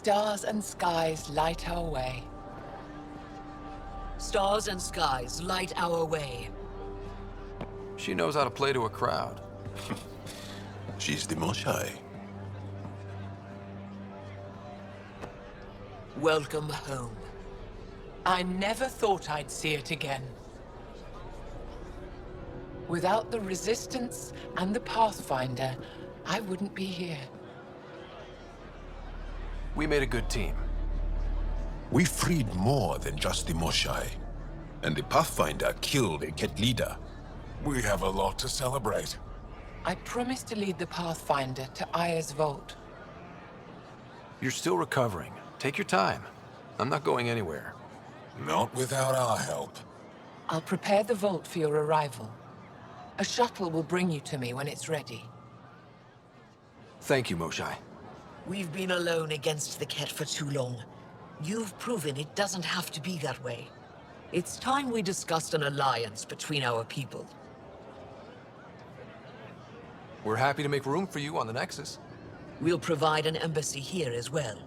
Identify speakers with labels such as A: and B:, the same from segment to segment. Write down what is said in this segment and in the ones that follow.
A: Stars and skies light our way.
B: Stars and skies light our way.
C: She knows how to play to a crowd.
D: She's the most shy.
B: Welcome home.
A: I never thought I'd see it again. Without the Resistance and the Pathfinder, I wouldn't be here.
C: We made a good team.
D: We freed more than just the Moshai. And the Pathfinder killed a Ket leader.
E: We have a lot to celebrate.
A: I promised to lead the Pathfinder to Aya's vault.
C: You're still recovering. Take your time. I'm not going anywhere.
E: Not without our help.
A: I'll prepare the vault for your arrival. A shuttle will bring you to me when it's ready.
C: Thank you, Moshai.
B: We've been alone against the Ket for too long. You've proven it doesn't have to be that way. It's time we discussed an alliance between our people.
C: We're happy to make room for you on the Nexus.
B: We'll provide an embassy here as well.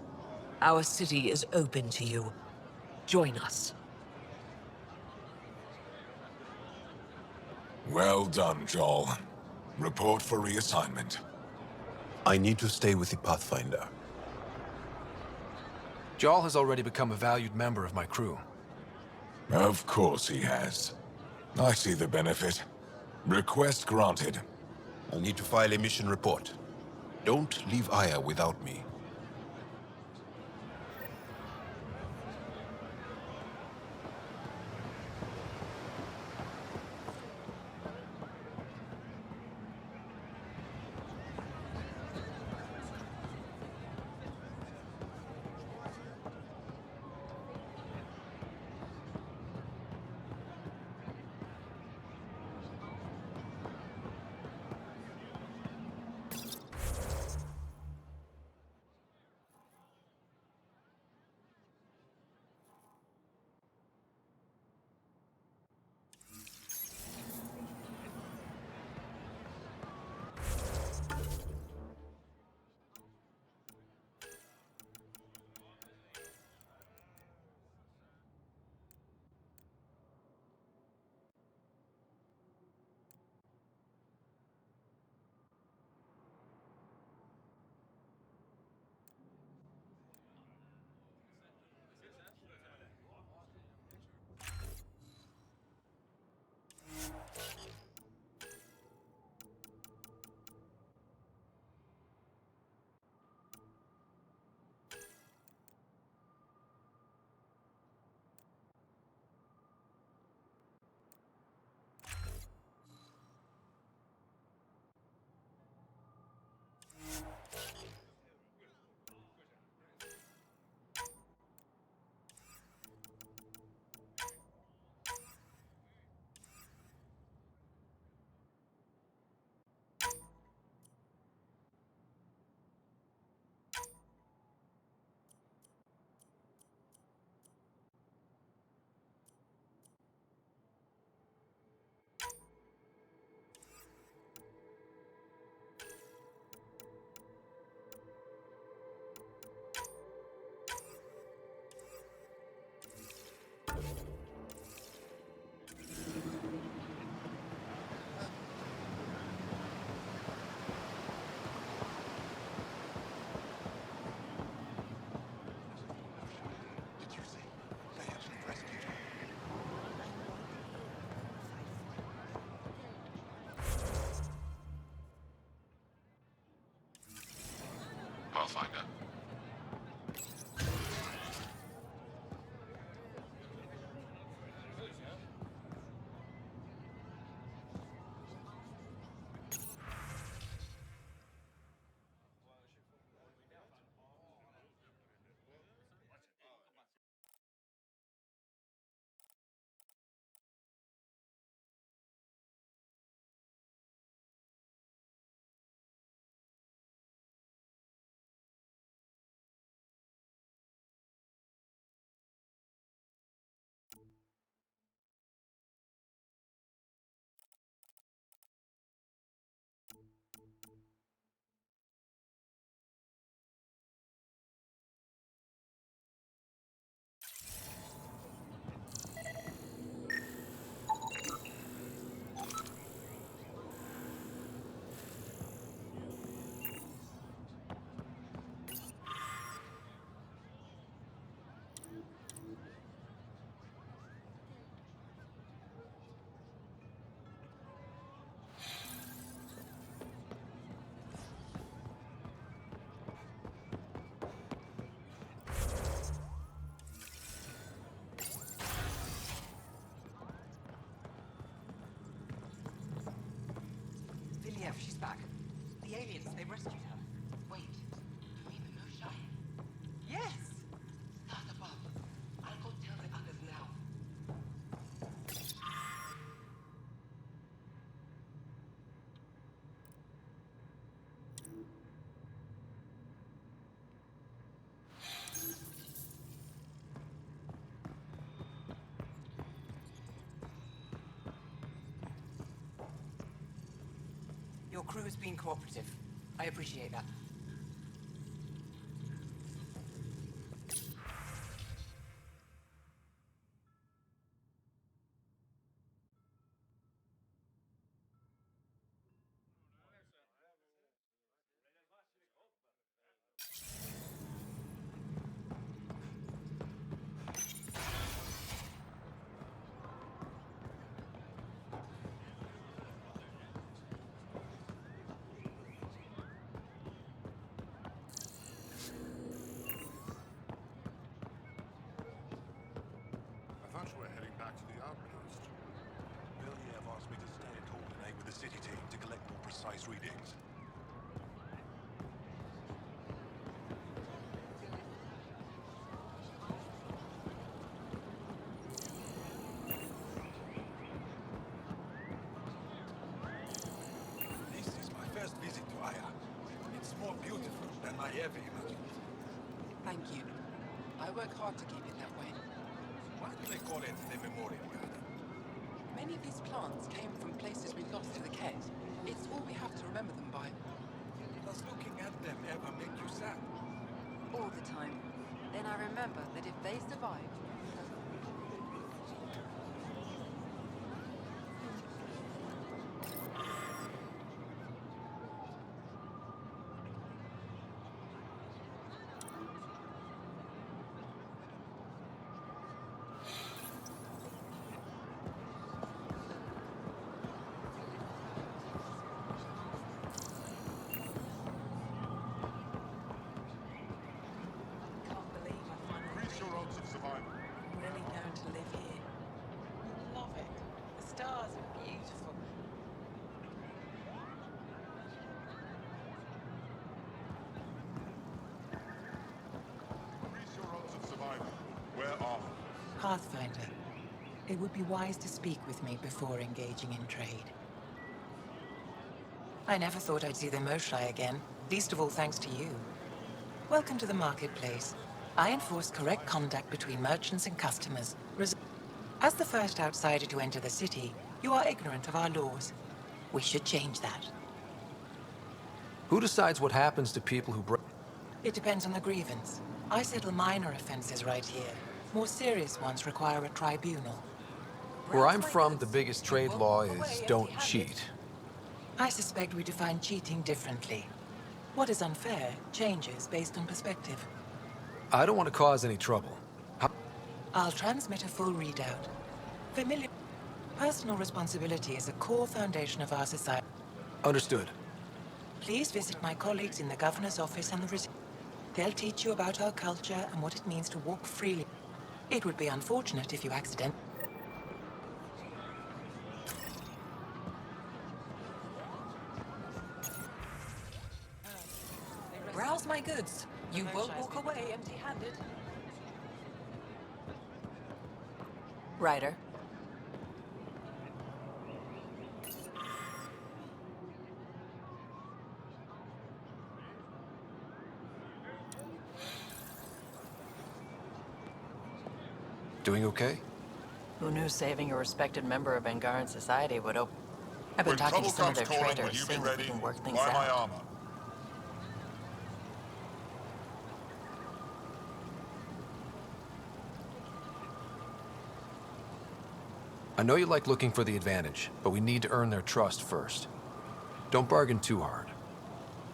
B: Our city is open to you. Join us.
E: Well done, Joel. Report for reassignment.
D: I need to stay with the Pathfinder.
C: Jarl has already become a valued member of my crew.
E: Of course he has. I see the benefit. Request granted.
D: I'll need to file a mission report. Don't leave Aya without me.
A: crew has been cooperative. I appreciate that.
F: I thought you were heading back to the outpost. Villiers asked me to stay and coordinate with the city team to collect more precise readings.
E: This is my first visit to Aya. It's more beautiful than I ever imagined.
A: Thank you. I work hard to keep it that way.
E: Why do they call it the Memorial Garden?
A: Many of these plants came from places we lost to the Ket. It's all we have to remember them by.
E: Does looking at them ever make you sad?
G: All the time. Then I remember that if they survive...
F: Increase your odds of survival.
H: Really going to live here. Love it. The stars are beautiful.
F: Increase your odds of survival. Where are we?
A: Pathfinder, it would be wise to speak with me before engaging in trade. I never thought I'd see the Moshae again, least of all thanks to you. Welcome to the marketplace. I enforce correct conduct between merchants and customers. As the first outsider to enter the city, you are ignorant of our laws. We should change that.
C: Who decides what happens to people who break?
A: It depends on the grievance. I settle minor offenses right here. More serious ones require a tribunal.
C: Where I'm from, the biggest trade law is don't cheat.
A: I suspect we define cheating differently. What is unfair changes based on perspective.
C: I don't want to cause any trouble.
A: I'll transmit a full readout. Familiar. Personal responsibility is a core foundation of our society.
C: Understood.
A: Please visit my colleagues in the governor's office and the They'll teach you about our culture and what it means to walk freely. It would be unfortunate if you accidentally... Browse my goods. You won't walk away empty-handed.
G: Ryder.
C: Doing okay?
G: Who knew saving a respected member of Angaran society would open... I've been
F: When
G: talking
F: trouble
G: to some of
F: comes
G: their
F: calling, will
G: traders,
F: you be
G: seeing if we
F: ready?
G: can work things
F: Buy my
G: out.
F: armor.
C: I know you like looking for the advantage, but we need to earn their trust first. Don't bargain too hard.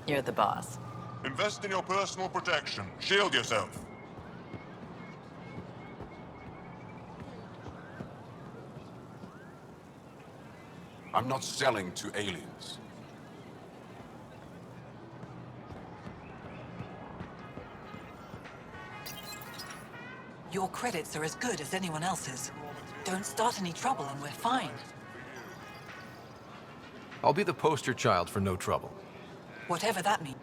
G: You're the boss.
F: Invest in your personal protection. Shield yourself.
E: I'm not selling to aliens.
B: Your credits are as good as anyone else's. Don't start any trouble and we're fine.
C: I'll be the poster child for no trouble.
B: Whatever that means.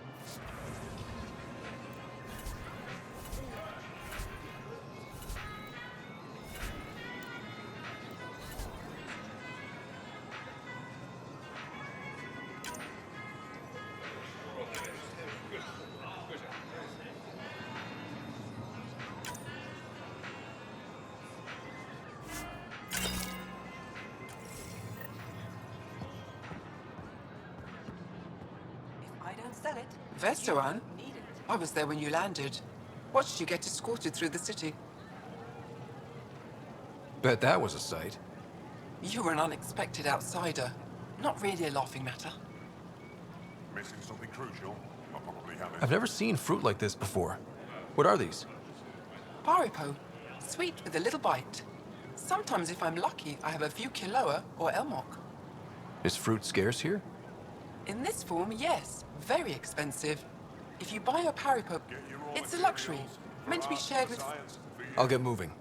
I: and sell it.
J: Vestoran? I was there when you landed. Watched you get escorted through the city.
C: Bet that was a sight.
J: You were an unexpected outsider. Not really a laughing matter.
F: Missing something crucial? I'll probably have it.
C: I've never seen fruit like this before. What are these?
J: Paripo. Sweet with a little bite. Sometimes if I'm lucky, I have a few Kiloa or Elmok.
C: Is fruit scarce here?
J: In this form, yes. Very expensive. If you buy a Paripo,
F: Get your raw
J: it's a luxury.
F: materials
J: Meant to be
F: for
J: shared
F: art,
J: with...
F: science, for you.
C: I'll get moving.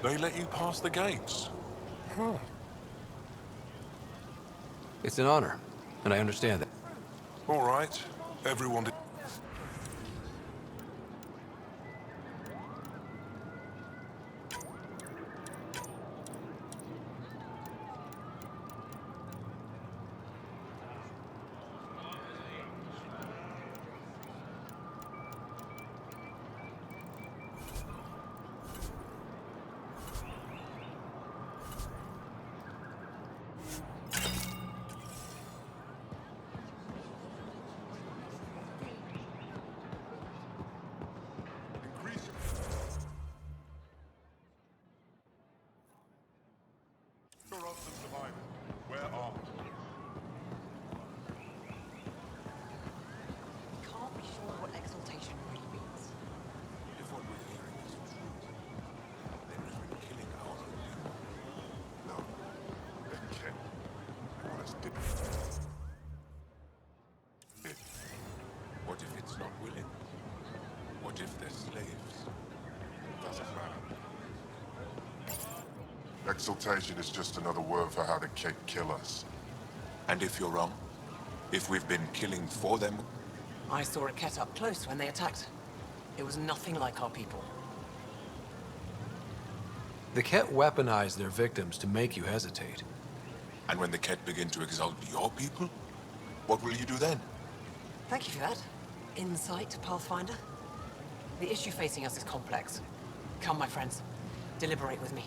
F: They let you pass the gates.
C: It's an honor, and I understand that.
F: All right. Everyone did. Your odds of surviving. Where are we?
I: Can't be sure what exaltation really means.
F: If what we're hearing is true, then we've been killing our own people. No, they can't. They want us dead. What if it's not willing? What if they're slaves? Doesn't matter.
K: Exaltation is just another word for how the Kett kill us.
F: And if you're wrong? If we've been killing for them?
B: I saw a Kett up close when they attacked. It was nothing like our people.
C: The Kett weaponize their victims to make you hesitate.
F: And when the Kett begin to exalt your people? What will you do then?
B: Thank you for that. Insight, Pathfinder. The issue facing us is complex. Come, my friends. Deliberate with me.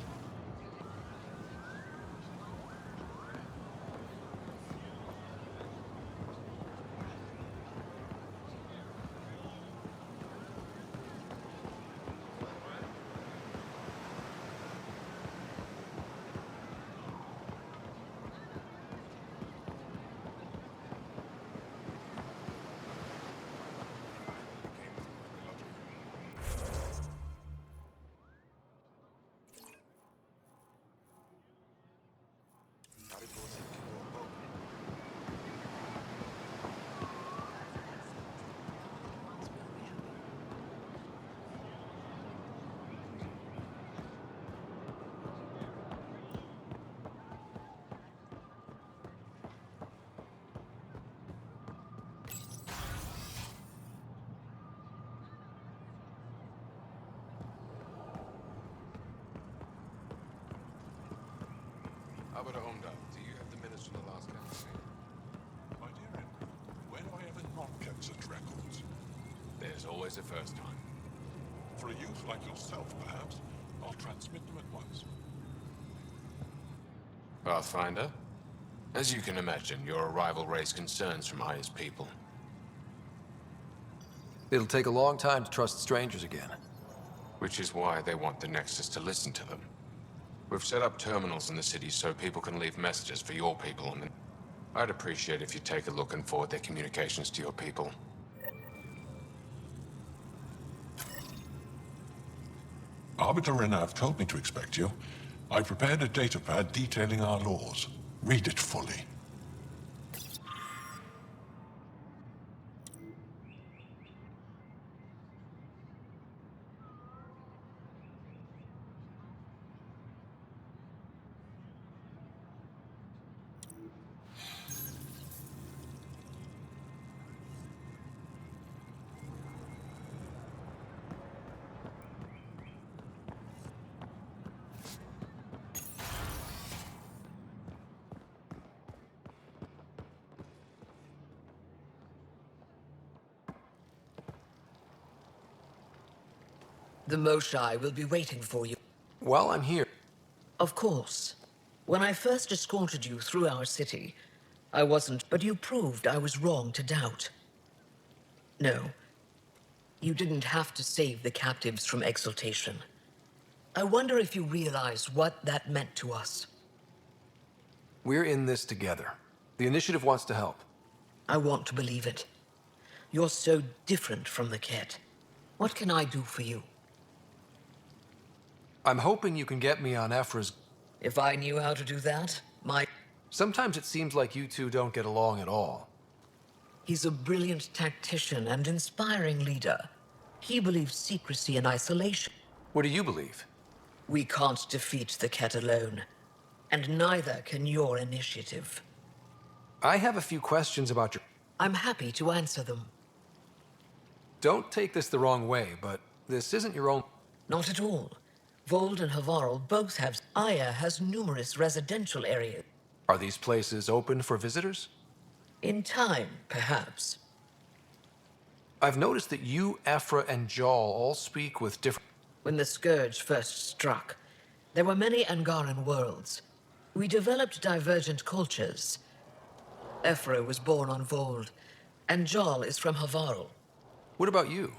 F: Do you have the minutes from the last campaign? My dear Andrew, when have I ever not kept such records? There's always a first time. For a youth like yourself, perhaps, I'll transmit them at once.
L: Pathfinder, as you can imagine, your arrival raised concerns from IS people.
C: It'll take a long time to trust strangers again.
L: Which is why they want the Nexus to listen to them. We've set up terminals in the city so people can leave messages for your people, and I'd appreciate if you take a look and forward their communications to your people.
F: Arbiter Renav told me to expect you. I prepared a datapad detailing our laws. Read it fully.
B: The Moshae will be waiting for you.
C: While I'm here,
B: Of course. When I first escorted you through our city, I wasn't, but you proved I was wrong to doubt. No, you didn't have to save the captives from exaltation. I wonder if you realize what that meant to us.
C: We're in this together. The initiative wants to help.
B: I want to believe it. You're so different from the Ket. What can I do for you?
C: I'm hoping you can get me on Ephra's...
B: If I knew how to do that,
C: Sometimes it seems like you two don't get along at all.
B: He's a brilliant tactician and inspiring leader. He believes secrecy and isolation.
C: What do you believe?
B: We can't defeat the Ket alone. And neither can your initiative.
C: I have a few questions about your...
B: I'm happy to answer them.
C: Don't take this the wrong way, but this isn't your own...
B: Not at all. Vold and Havarl both have... Aya has numerous residential areas.
C: Are these places open for visitors?
B: In time, perhaps.
C: I've noticed that you, Ephra, and Jal all speak with different...
B: When the Scourge first struck, there were many Angaran worlds. We developed divergent cultures. Ephra was born on Vold, and Jal is from Havarl.
C: What about you?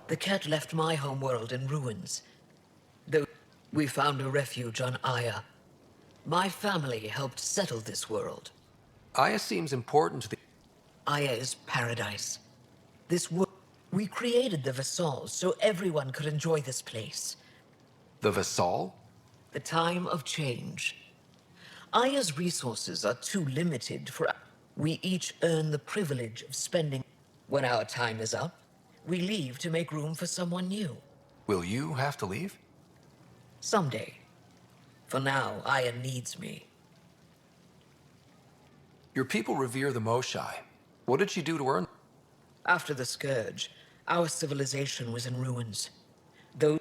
B: The Ket left my homeworld in ruins. Though we found a refuge on Aya. My family helped settle this world.
C: Aya seems important to the...
B: Aya is paradise. This world... We created the Vassal so everyone could enjoy this place.
C: The Vassal?
B: The time of change. Aya's resources are too limited for... We each earn the privilege of spending... When our time is up, we leave to make room for someone new.
C: Will you have to leave?
B: Someday. For now, Aya needs me.
C: Your people revere the Moshai. What did she do to earn...
B: After the Scourge, our civilization was in ruins. Though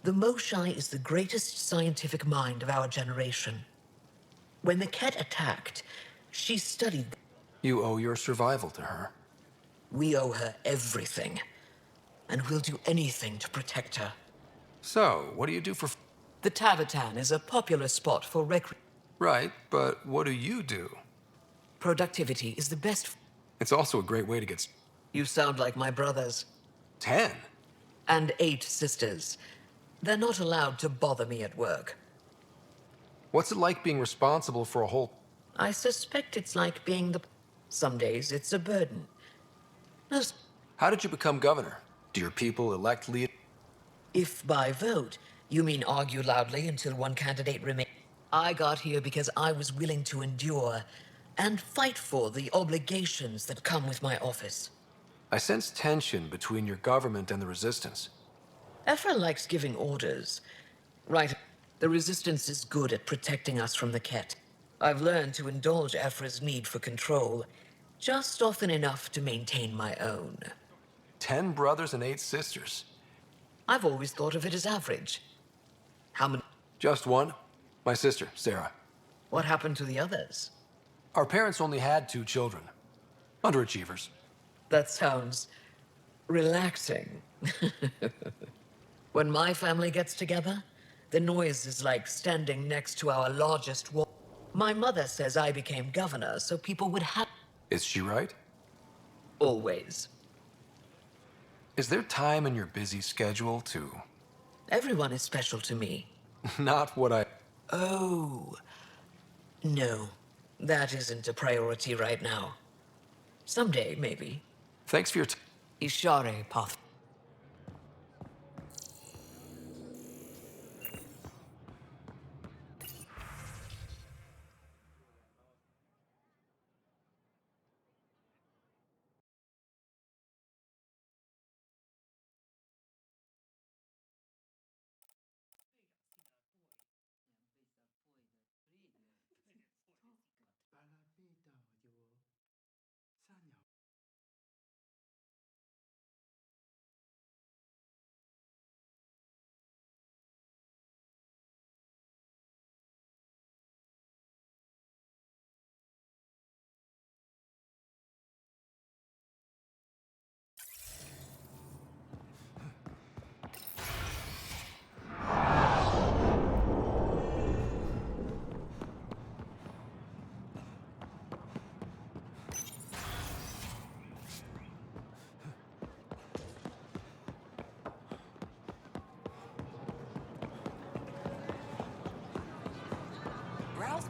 B: the Moshai is the greatest scientific mind of our generation. When the Ket attacked, she studied...
C: You owe your survival to her.
B: We owe her everything. And we'll do anything to protect her.
C: So, what do you do for...
B: The Tavatan is a popular spot for
C: Right, but what do you do?
B: Productivity is the best...
C: It's also a great way to get...
B: You sound like my brothers.
C: 10?
B: And 8 sisters. They're not allowed to bother me at work.
C: What's it like being responsible for a whole...
B: I suspect it's like being the... Some days it's a burden.
C: How did you become governor? Do your people elect lead...
B: If by vote, you mean argue loudly until one candidate remains. I got here because I was willing to endure and fight for the obligations that come with my office.
C: I sense tension between your government and the Resistance.
B: Ephra likes giving orders. Right, the Resistance is good at protecting us from the Ket. I've learned to indulge Ephra's need for control, just often enough to maintain my own.
C: 10 brothers and 8 sisters.
B: I've always thought of it as average. How many?
C: Just one. My sister, Sarah.
B: What happened to the others?
C: Our parents only had 2 children. Underachievers.
B: That sounds relaxing. When my family gets together, the noise is like standing next to our largest wall. My mother says I became governor so people would have...
C: Is she right?
B: Always.
C: Is there time in your busy schedule to...
B: Everyone is special to me.
C: Not what I...
B: Oh. No, that isn't a priority right now. Someday, maybe.
C: Thanks for your
B: Ishare, Path.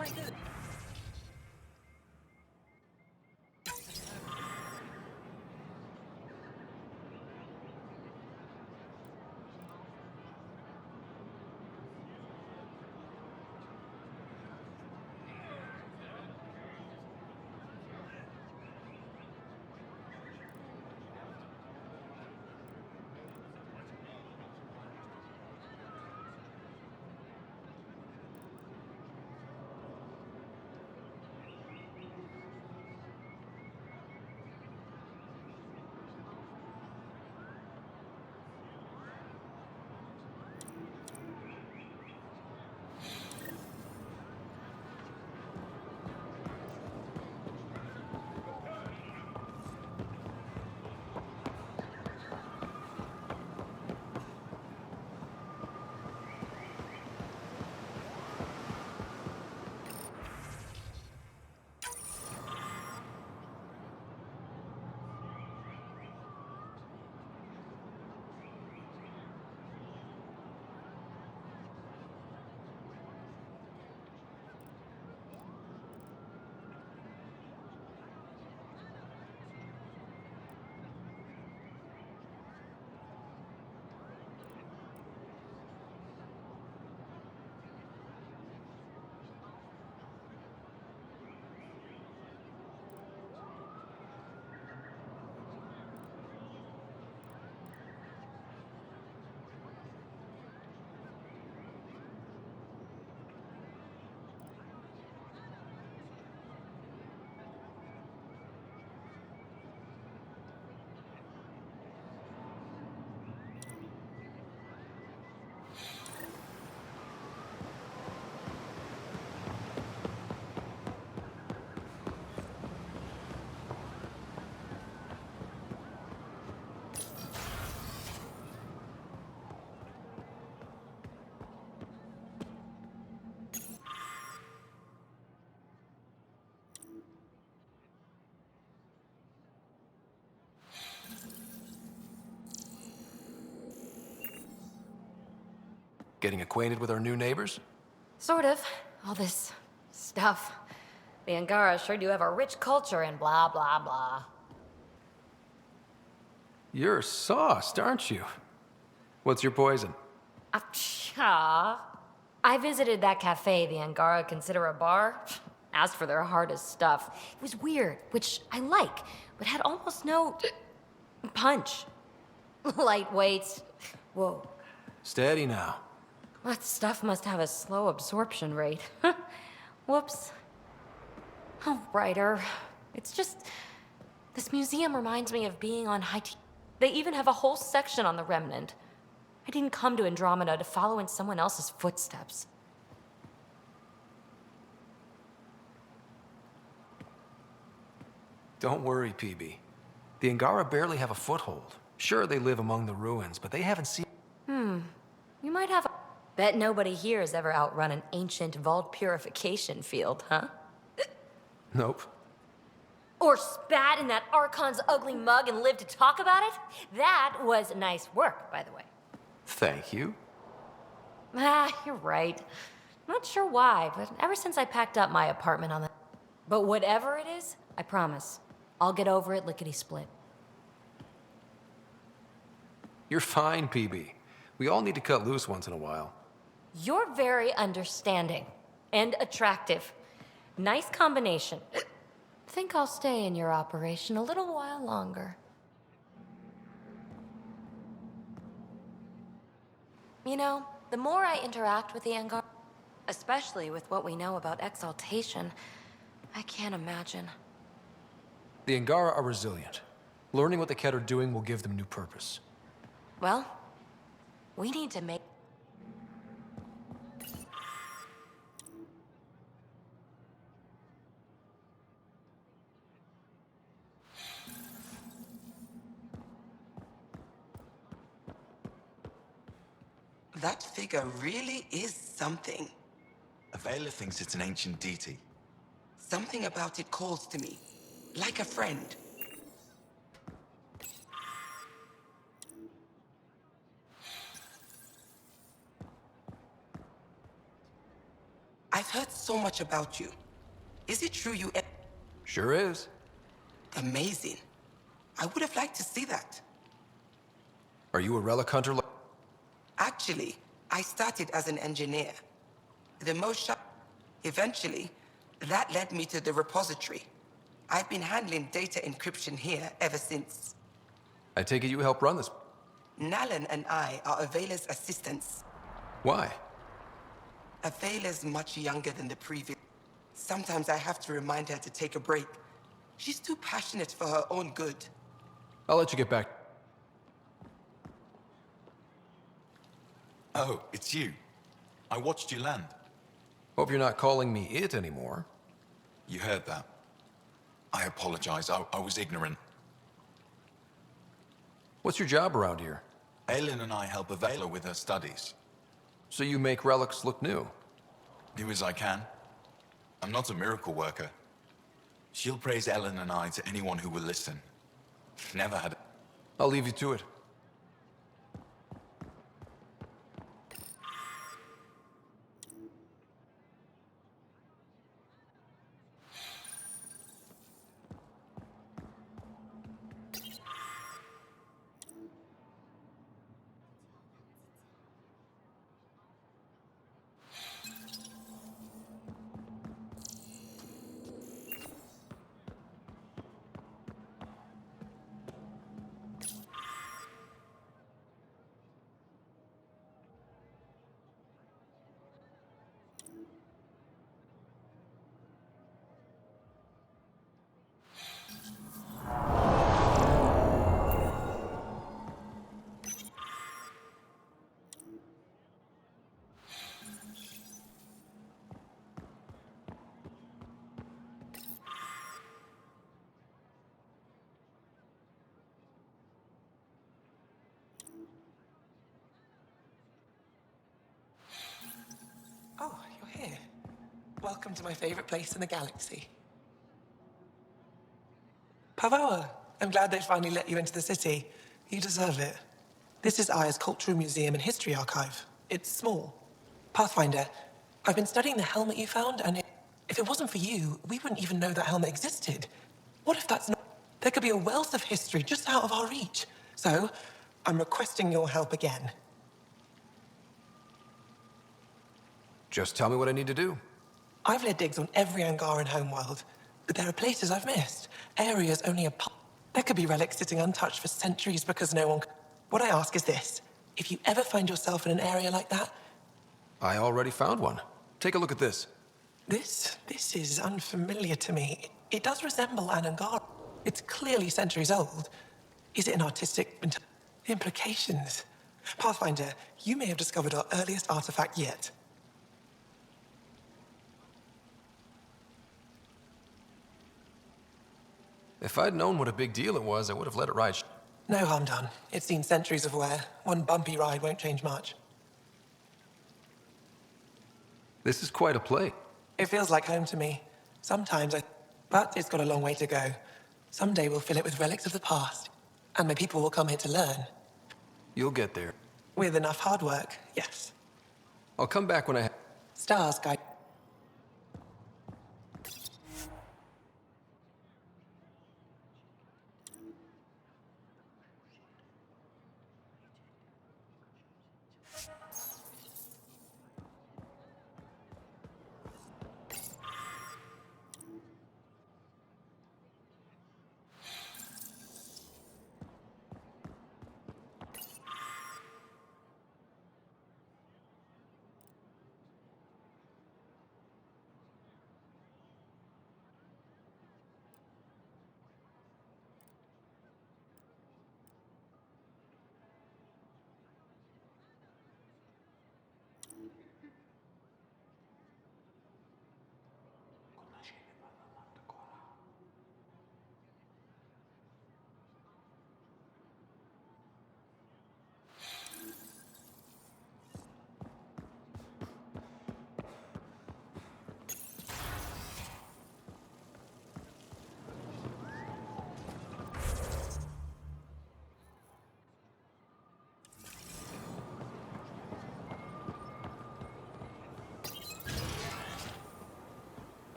A: my good.
C: Getting acquainted with our new neighbors?
M: Sort of. All this stuff. The Angara sure do have a rich culture and blah, blah, blah.
C: You're sauced, aren't you? What's your poison?
M: I visited that cafe the Angara consider a bar. Asked for their hardest stuff. It was weird, which I like, but had almost no punch. Lightweight. Whoa.
C: Steady now.
M: That stuff must have a slow absorption rate. Whoops. Oh, writer. It's just... This museum reminds me of being on high... They even have a whole section on the Remnant. I didn't come to Andromeda to follow in someone else's footsteps.
C: Don't worry, PB. The Angara barely have a foothold. Sure, they live among the ruins, but they haven't seen...
M: You might have a... Bet nobody here has ever outrun an ancient vault purification field, huh?
C: Nope.
M: Or spat in that Archon's ugly mug and lived to talk about it? That was nice work, by the way.
C: Thank you.
M: You're right. Not sure why, but ever since I packed up my apartment on the... But whatever it is, I promise, I'll get over it lickety-split.
C: You're fine, PB. We all need to cut loose once in a while.
M: You're very understanding and attractive. Nice combination. Think I'll stay in your operation a little while longer. You know, the more I interact with the Angara, especially with what we know about exaltation, I can't imagine.
C: The Angara are resilient. Learning what the Ket are doing will give them new purpose.
M: Well, we need to make...
J: That figure really is something.
N: Avela thinks it's an ancient deity.
J: Something about it calls to me, like a friend. I've heard so much about you. Is it true you...
C: Sure is.
J: Amazing. I would have liked to see that.
C: Are you a relic hunter?
J: Actually, I started as an engineer. The most eventually, that led me to the repository. I've been handling data encryption here ever since.
C: I take it you help run this.
J: Nalan and I are Avela's assistants.
C: Why?
J: Avela's much younger than the previous. Sometimes I have to remind her to take a break. She's too passionate for her own good.
C: I'll let you get back.
N: Oh, it's you. I watched you land.
C: Hope you're not calling me it anymore.
N: You heard that. I apologize. I was ignorant.
C: What's your job around here?
N: Aylin and I help Avela with her studies.
C: So you make relics look new?
N: Do as I can. I'm not a miracle worker. She'll praise Ellen and I to anyone who will listen. Never had...
C: I'll leave you to it.
J: Oh, you're here. Welcome to my favorite place in the galaxy. Pavoa, I'm glad they finally let you into the city. You deserve it. This is Aya's Cultural Museum and History Archive. It's small. Pathfinder, I've been studying the helmet you found, and if it wasn't for you, we wouldn't even know that helmet existed. What if that's not... There could be a wealth of history just out of our reach. So, I'm requesting your help again.
C: Just tell me what I need to do.
J: I've led digs on every Angaran homeworld, but there are places I've missed. Areas only a... There could be relics sitting untouched for centuries because no one... What I ask is this. If you ever find yourself in an area like that...
C: I already found one. Take a look at this.
J: This is unfamiliar to me. It does resemble an Angara. It's clearly centuries old. Is it an artistic... implications? Pathfinder, you may have discovered our earliest artifact yet.
C: If I'd known what a big deal it was, I would have let it ride.
J: No harm done. It's seen centuries of wear. One bumpy ride won't change much.
C: This is quite a place.
J: It feels like home to me. Sometimes But it's got a long way to go. Someday we'll fill it with relics of the past. And my people will come here to learn.
C: You'll get there.
J: With enough hard work, yes.
C: I'll come back when I have...
J: Stars guide.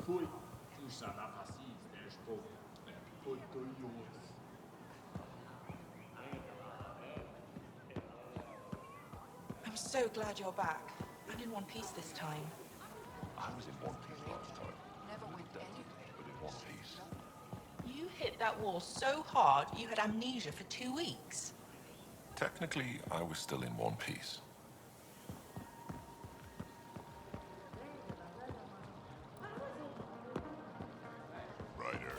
I: I'm so glad you're back. And in one piece this time.
K: I was in one piece last time.
I: Never went anywhere.
K: But in one piece.
I: You hit that wall so hard you had amnesia for 2 weeks.
K: Technically, I was still in one piece. Ryder.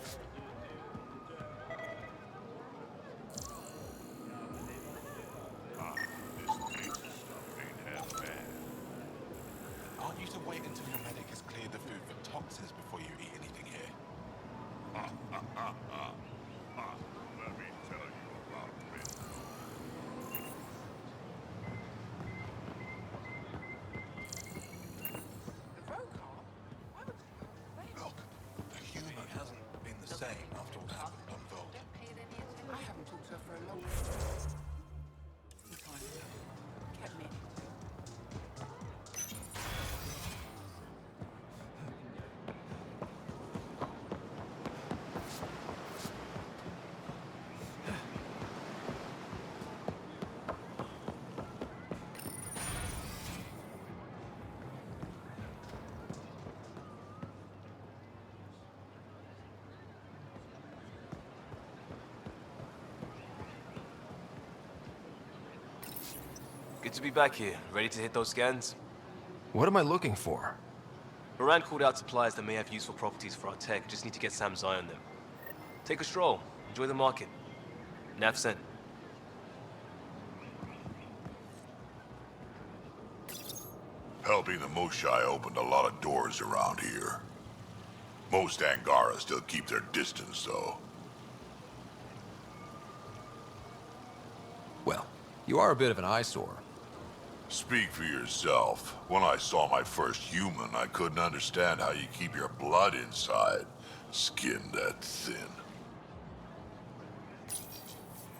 E: Aren't you to wait until your medic has cleared the food for toxins before you eat anything here?
K: Let me tell you about this.
E: Look, the humour hasn't been the same after what happened on Vault.
I: I haven't talked to her for a long time. Kept me.
O: Good to be back here, ready to hit those scans.
C: What am I looking for?
O: Moran called out supplies that may have useful properties for our tech. Just need to get Sam's eye on them. Take a stroll. Enjoy the market. Nav sent.
K: Helping the Moshai opened a lot of doors around here. Most Angara still keep their distance, though.
C: Well, you are a bit of an eyesore.
K: Speak for yourself. When I saw my first human, I couldn't understand how you keep your blood inside. Skin that thin.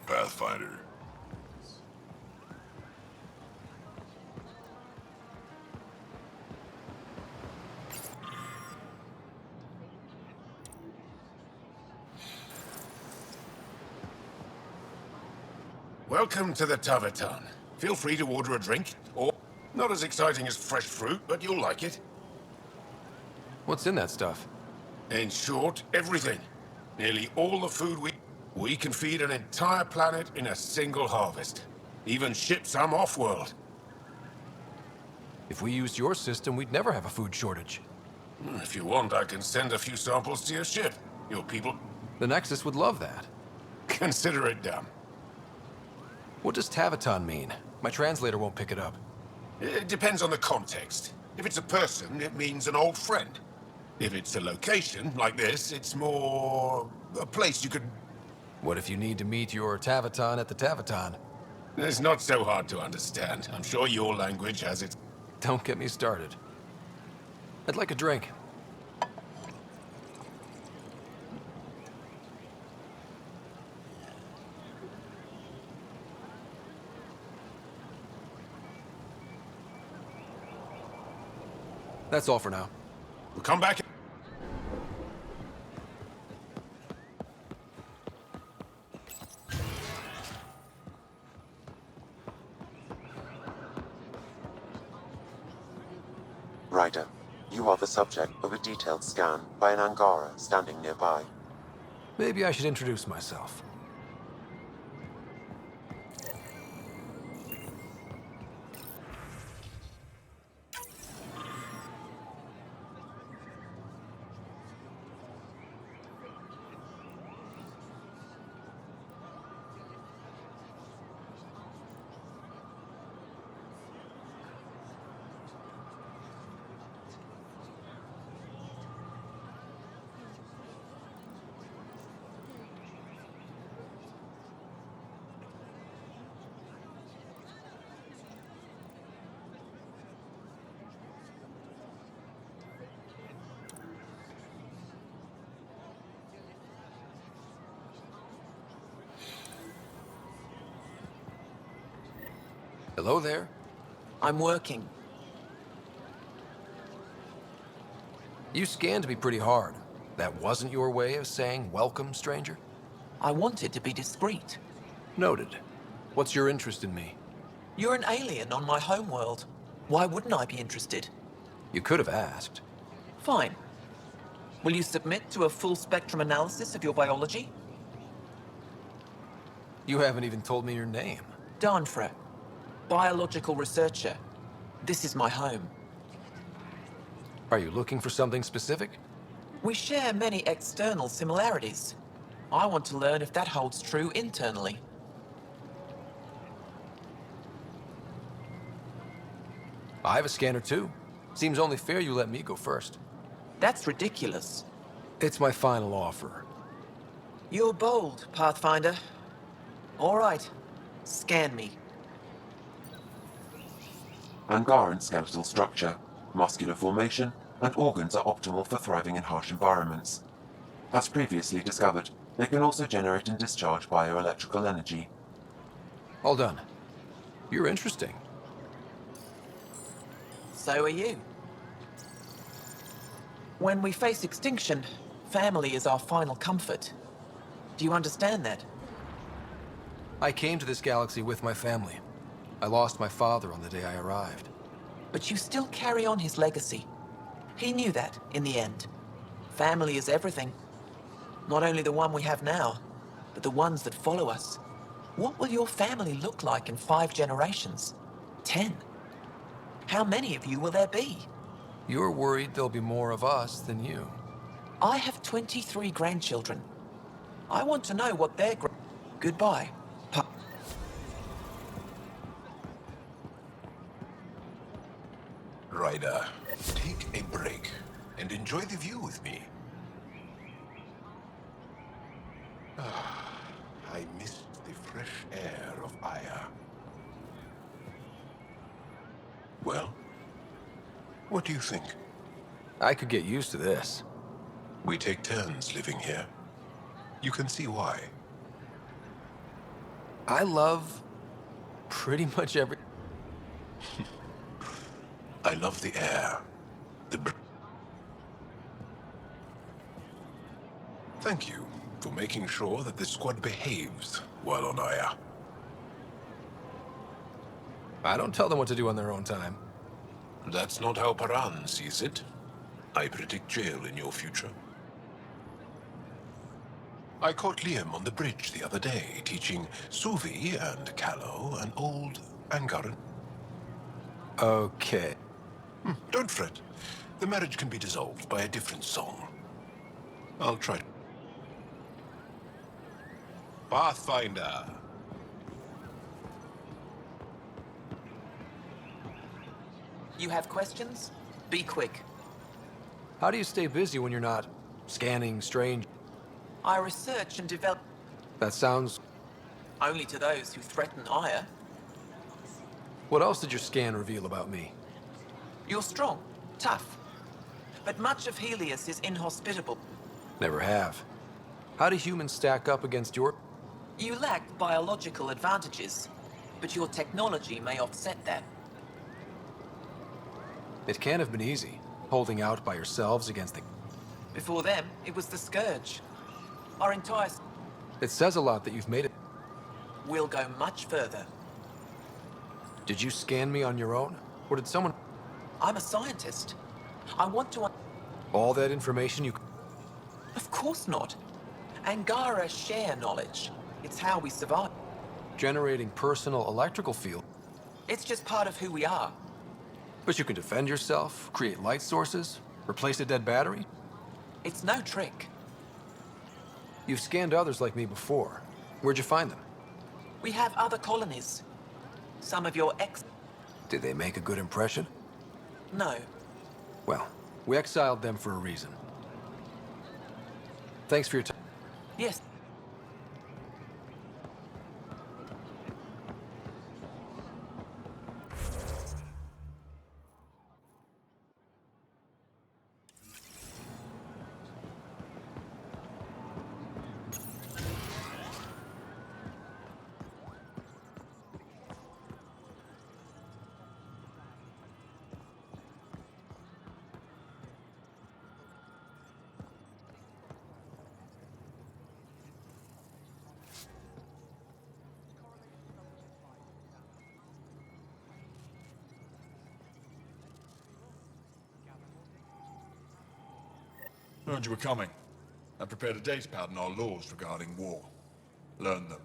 K: Pathfinder.
P: Welcome to the Taverton. Feel free to order a drink, or not as exciting as fresh fruit, but you'll like it.
C: What's in that stuff?
P: In short, everything. Nearly all the food we can feed an entire planet in a single harvest. Even ship some off-world.
C: If we used your system, we'd never have a food shortage.
P: If you want, I can send a few samples to your ship. Your people...
C: The Nexus would love that.
P: Consider it done.
C: What does Taverton mean? My translator won't pick it up.
P: It depends on the context. If it's a person, it means an old friend. If it's a location, like this, it's more... a place you could...
C: What if you need to meet your Taverton at the Taverton?
P: It's not so hard to understand. I'm sure your language has its...
C: Don't get me started. I'd like a drink. That's all for now.
P: We'll come back.
Q: Ryder, you are the subject of a detailed scan by an Angara standing nearby.
C: Maybe I should introduce myself. Hello there.
J: I'm working.
C: You scanned me pretty hard. That wasn't your way of saying welcome, stranger?
J: I wanted to be discreet.
C: Noted. What's your interest in me?
J: You're an alien on my homeworld. Why wouldn't I be interested?
C: You could have asked.
J: Fine. Will you submit to a full spectrum analysis of your biology?
C: You haven't even told me your name.
J: Danfra. Biological researcher. This is my home.
C: Are you looking for something specific?
J: We share many external similarities. I want to learn if that holds true internally.
C: I have a scanner too. Seems only fair you let me go first.
J: That's ridiculous.
C: It's my final offer.
J: You're bold, Pathfinder. All right. Scan me.
Q: Angaran skeletal structure, muscular formation, and organs are optimal for thriving in harsh environments. As previously discovered, they can also generate and discharge bioelectrical energy.
C: Hold on. You're interesting.
J: So are you. When we face extinction, family is our final comfort. Do you understand that?
C: I came to this galaxy with my family. I lost my father on the day I arrived.
J: But you still carry on his legacy. He knew that, in the end. Family is everything. Not only the one we have now, but the ones that follow us. What will your family look like in 5 generations? 10? How many of you will there be?
C: You're worried there'll be more of us than you.
J: I have 23 grandchildren. I want to know what their Goodbye.
E: Ryder, take a break and enjoy the view with me. I missed the fresh air of Aya. Well, what do you think?
C: I could get used to this.
E: We take turns living here. You can see why.
C: I love pretty much every...
E: I love the air. Thank you for making sure that the squad behaves while on Aya.
C: I don't tell them what to do on their own time.
E: That's not how Paran sees it. I predict jail in your future. I caught Liam on the bridge the other day, teaching Suvi and Callow an old Angaran.
C: Okay.
E: Don't fret. The marriage can be dissolved by a different song. I'll try. Pathfinder.
J: You have questions? Be quick.
C: How do you stay busy when you're not scanning strange?
J: I research and develop
C: That sounds...
J: only to those who threaten Aya.
C: What else did your scan reveal about me?
J: You're strong, tough. But much of Helios is inhospitable.
C: Never have. How do humans stack up against your...
J: You lack biological advantages, but your technology may offset that.
C: It can't have been easy, holding out by yourselves against the...
J: Before them, it was the Scourge. Our entire...
C: It says a lot that you've made it.
J: We'll go much further.
C: Did you scan me on your own? Or did someone...
J: I'm a scientist. I want to...
C: All that information you...
J: Of course not. Angara share knowledge. It's how we survive.
C: Generating personal electrical field.
J: It's just part of who we are.
C: But you can defend yourself, create light sources, replace a dead battery?
J: It's no trick.
C: You've scanned others like me before. Where'd you find them?
J: We have other colonies. Some of your
C: Did they make a good impression?
J: No.
C: Well, we exiled them for a reason. Thanks for your time.
J: Yes.
F: Heard you were coming. I prepared a datapad on our laws regarding war. Learn them.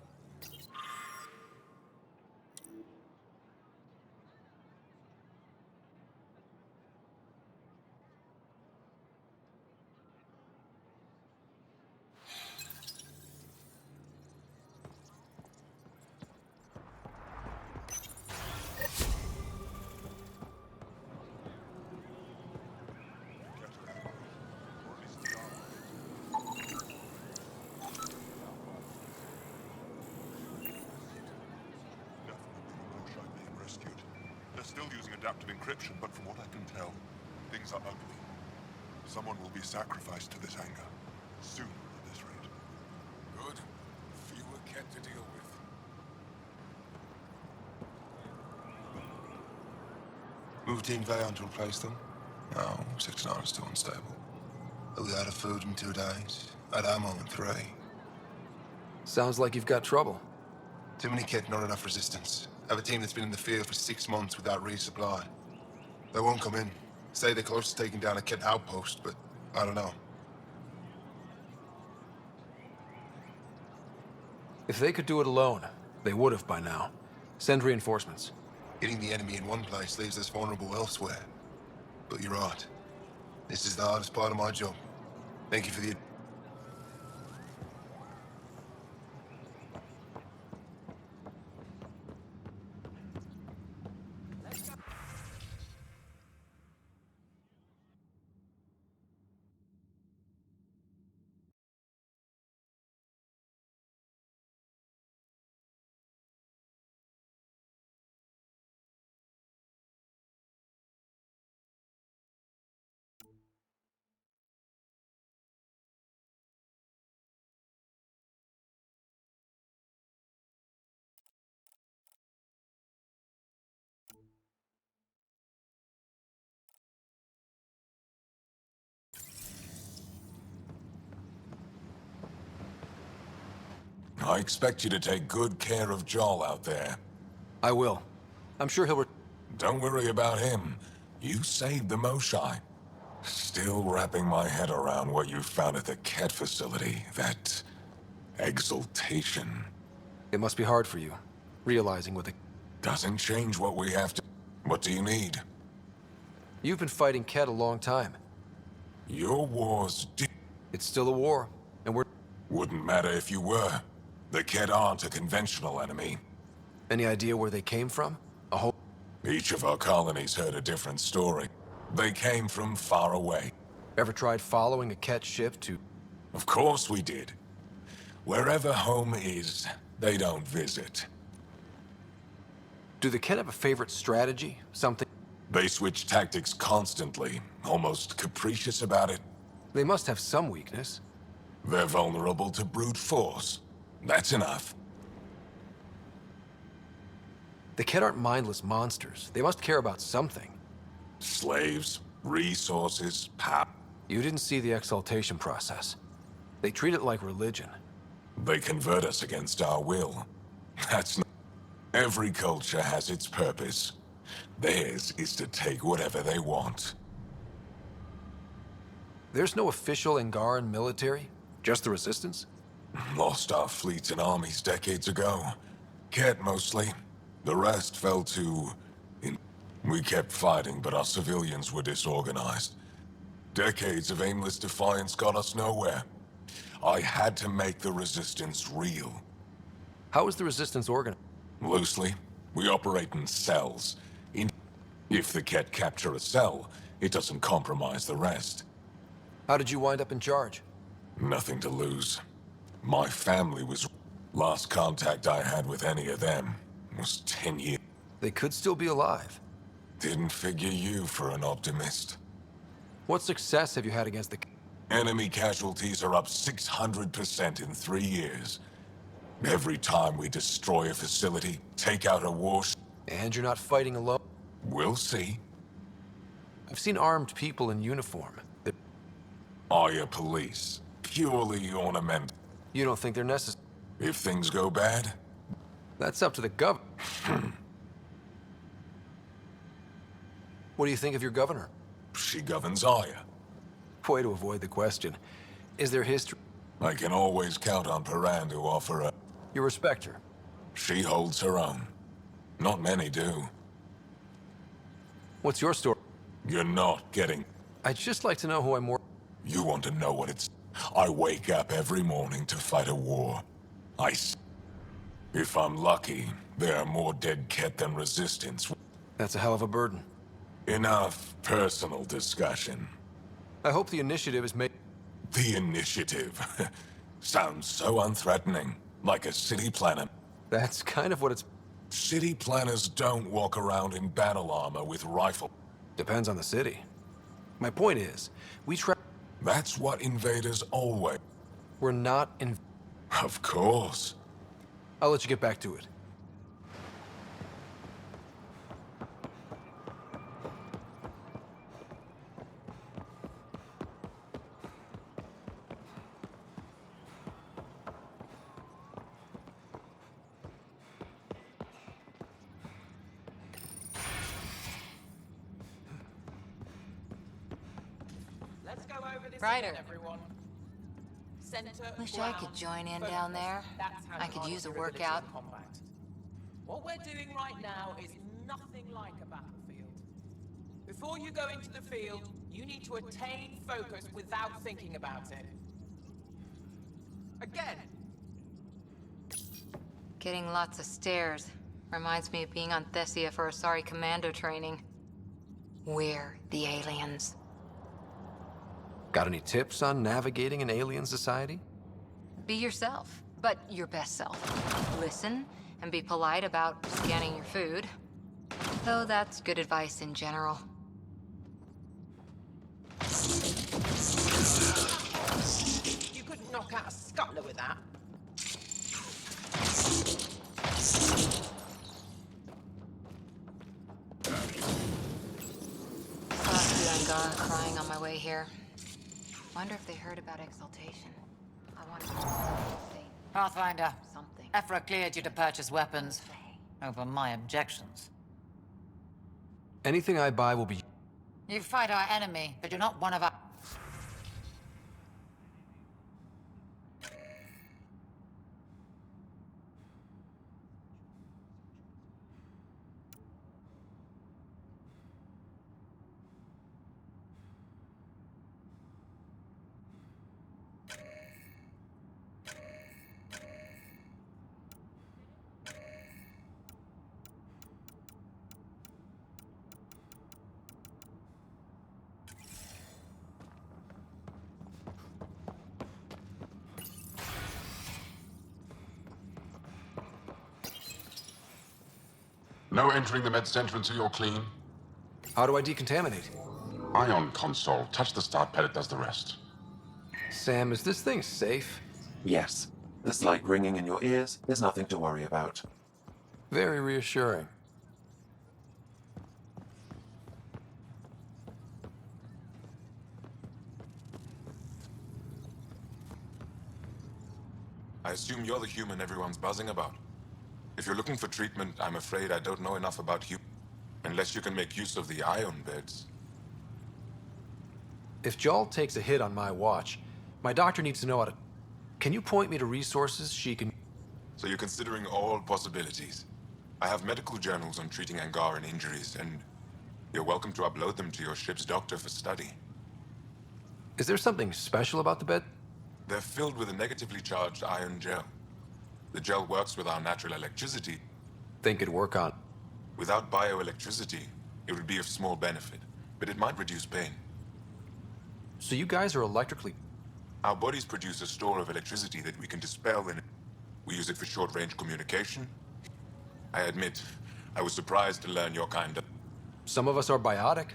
R: Still using adaptive encryption, but from what I can tell, things are ugly. Someone will be sacrificed to this anger. Soon, at this rate.
E: Good. Fewer Kett to deal with.
S: Move Team Veon to replace them? No, 6-9 is still unstable. They'll be out of food in 2 days. Out of ammo in 3.
C: Sounds like you've got trouble.
S: Too many Kett, not enough resistance. I have a team that's been in the field for 6 months without resupply. They won't come in. Say they're close to taking down a Kett outpost, but I don't know.
C: If they could do it alone, they would have by now. Send reinforcements.
S: Hitting the enemy in one place leaves us vulnerable elsewhere. But you're right. This is the hardest part of my job. Thank you for the...
E: I expect you to take good care of Joel out there.
C: I will. I'm sure he'll
E: Don't worry about him. You saved the Moshai. Still wrapping my head around what you found at the Kett facility. That... exaltation.
C: It must be hard for you, realizing what the...
E: Doesn't change what we have to... What do you need?
C: You've been fighting Kett a long time.
E: Your war's...
C: It's still a war, and we're...
E: Wouldn't matter if you were. The Kett aren't a conventional enemy.
C: Any idea where they came from? A whole...
E: Each of our colonies heard a different story. They came from far away.
C: Ever tried following a Kett ship to...
E: Of course we did. Wherever home is, they don't visit.
C: Do the Kett have a favorite strategy? Something...
E: They switch tactics constantly, almost capricious about it.
C: They must have some weakness.
E: They're vulnerable to brute force. That's enough.
C: The Kett aren't mindless monsters. They must care about something.
E: Slaves, resources, power.
C: You didn't see the exaltation process. They treat it like religion.
E: They convert us against our will. That's not... Every culture has its purpose. Theirs is to take whatever they want.
C: There's no official Angaran military? Just the Resistance?
E: Lost our fleets and armies decades ago. Kett mostly. The rest fell to... We kept fighting, but our civilians were disorganized. Decades of aimless defiance got us nowhere. I had to make the Resistance real.
C: How is the Resistance organized?
E: Loosely. We operate in cells. If the Kett capture a cell, it doesn't compromise the rest.
C: How did you wind up in charge?
E: Nothing to lose. My family was... Last contact I had with any of them was 10 years.
C: They could still be alive.
E: Didn't figure you for an optimist.
C: What success have you had against the...
E: Enemy casualties are up 600% in 3 years. Every time we destroy a facility, take out a warship...
C: And you're not fighting alone?
E: We'll see.
C: I've seen armed people in uniform.
E: Are police? Purely ornamental.
C: You don't think they're necessary?
E: If things go bad?
C: That's up to the governor. What do you think of your governor?
E: She governs Aya.
C: Way to avoid the question. Is there history?
E: I can always count on Paran to offer a...
C: You respect her?
E: She holds her own. Not many do.
C: What's your story?
E: You're not getting...
C: I'd just like to know who I'm more...
E: You want to know what it's... I wake up every morning to fight a war. If I'm lucky, there are more dead Ket than resistance.
C: That's a hell of a burden.
E: Enough personal discussion.
C: I hope the initiative is made...
E: The initiative? Sounds so unthreatening. Like a city planner.
C: That's kind of what it's...
E: City planners don't walk around in battle armor with rifle.
C: Depends on the city. My point is, we try...
E: That's what invaders always...
C: We're not in...
E: Of course.
C: I'll let you get back to it.
I: Let's go over this
G: Ryder.
I: again, everyone. Center,
T: Wish I could join in down there. I could use a workout.
I: What we're doing right now is nothing like a battlefield. Before you go into the field, you need to attain focus without thinking about it. Again.
T: Getting lots of stairs. Reminds me of being on Thessia for Asari commando training. We're the aliens.
C: Got any tips on navigating an alien society?
T: Be yourself, but your best self. Listen, and be polite about scanning your food. Though that's good advice in general.
I: You could knock out a scuttler with that.
T: Saw Angar crying on my way here. Wonder if they heard about exaltation. I wanted to
U: Pathfinder,
T: something.
U: Ephra cleared you to purchase weapons. Over my objections.
C: Anything I buy will be...
U: You fight our enemy, but you're not one of our...
P: No entering the med center until you're clean.
C: How do I decontaminate?
P: Ion console. Touch the start pad, it does the rest.
C: Sam, is this thing safe?
Q: Yes. The slight ringing in your ears is nothing to worry about.
C: Very reassuring.
V: I assume you're the human everyone's buzzing about. If you're looking for treatment, I'm afraid I don't know enough about you. Unless you can make use of the ion beds.
C: If Jal takes a hit on my watch, my doctor needs to know how to... Can you point me to resources she can...
V: So you're considering all possibilities. I have medical journals on treating Angaran injuries, and you're welcome to upload them to your ship's doctor for study.
C: Is there something special about the bed?
V: They're filled with a negatively charged ion gel. The gel works with our natural electricity.
C: Think it'd work on...
V: Without bioelectricity, it would be of small benefit, but it might reduce pain.
C: So you guys are electrically...
V: Our bodies produce a store of electricity that we can dispel in... We use it for short-range communication. I admit, I was surprised to learn your kind of...
C: Some of us are biotic.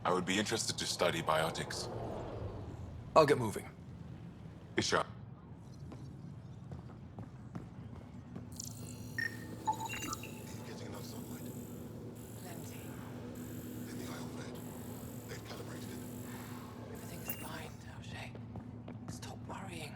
V: I would be interested to study biotics.
C: I'll get moving.
V: Isha.
S: Getting enough sunlight?
H: Plenty.
S: In the aisle bed. They've calibrated it.
H: Everything is fine, Taoshi. Stop worrying.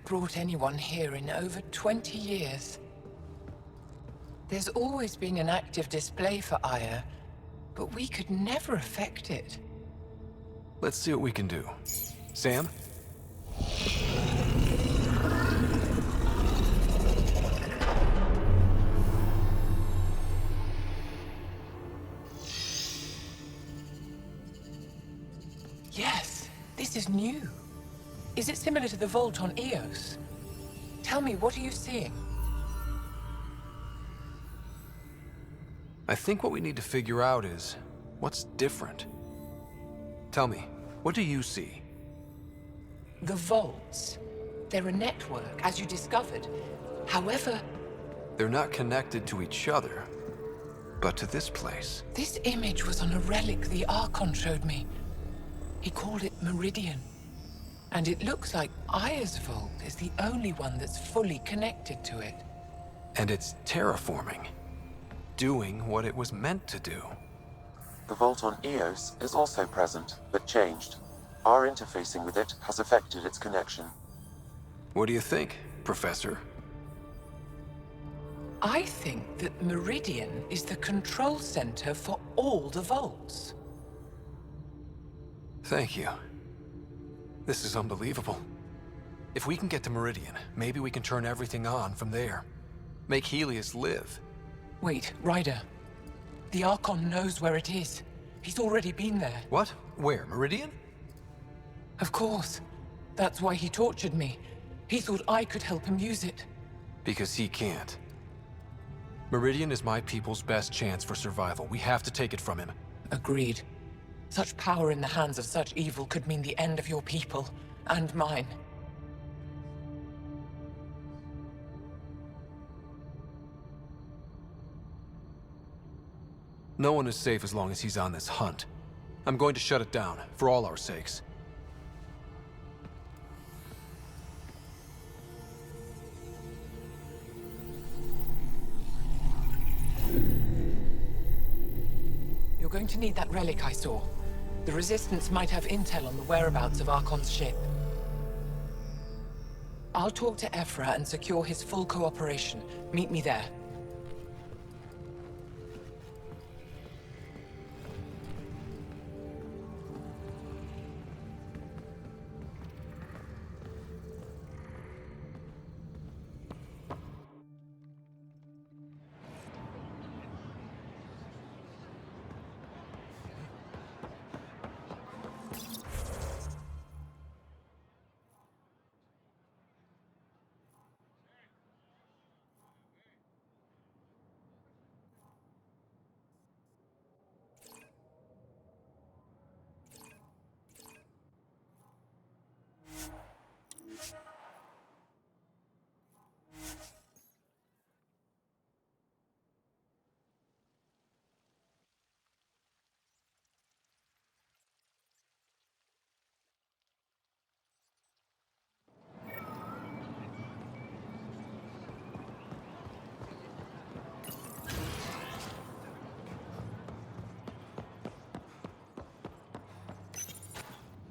A: brought anyone here in over 20 years. There's always been an active display for Aya, but we could never affect it.
C: Let's see what we can do. Sam?
A: Yes, this is new. Is it similar to the vault on Eos? Tell me, what are you seeing?
C: I think what we need to figure out is what's different. Tell me, what do you see?
A: The vaults. They're a network, as you discovered. However,
C: They're not connected to each other, but to this place.
A: this image was on a relic the Archon showed me. He called it Meridian. And it looks like Aya's vault is the only one that's fully connected to it.
C: And it's terraforming, doing what it was meant to do.
Q: The vault on Eos is also present, but changed. Our interfacing with it has affected its connection.
C: What do you think, Professor?
A: I think that Meridian is the control center for all the vaults.
C: Thank you. This is unbelievable. If we can get to Meridian, maybe we can turn everything on from there. Make Helios live.
A: Wait, Ryder. The Archon knows where it is. He's already been there.
C: What? Where? Meridian?
A: Of course. That's why he tortured me. He thought I could help him use it.
C: Because he can't. Meridian is my people's best chance for survival. We have to take it from him.
A: Agreed. Such power in the hands of such evil could mean the end of your people, and mine.
C: No one is safe as long as he's on this hunt. I'm going to shut it down, for all our sakes.
A: You're going to need that relic I saw. The Resistance might have intel on the whereabouts of Archon's ship. I'll talk to Ephra and secure his full cooperation. Meet me there.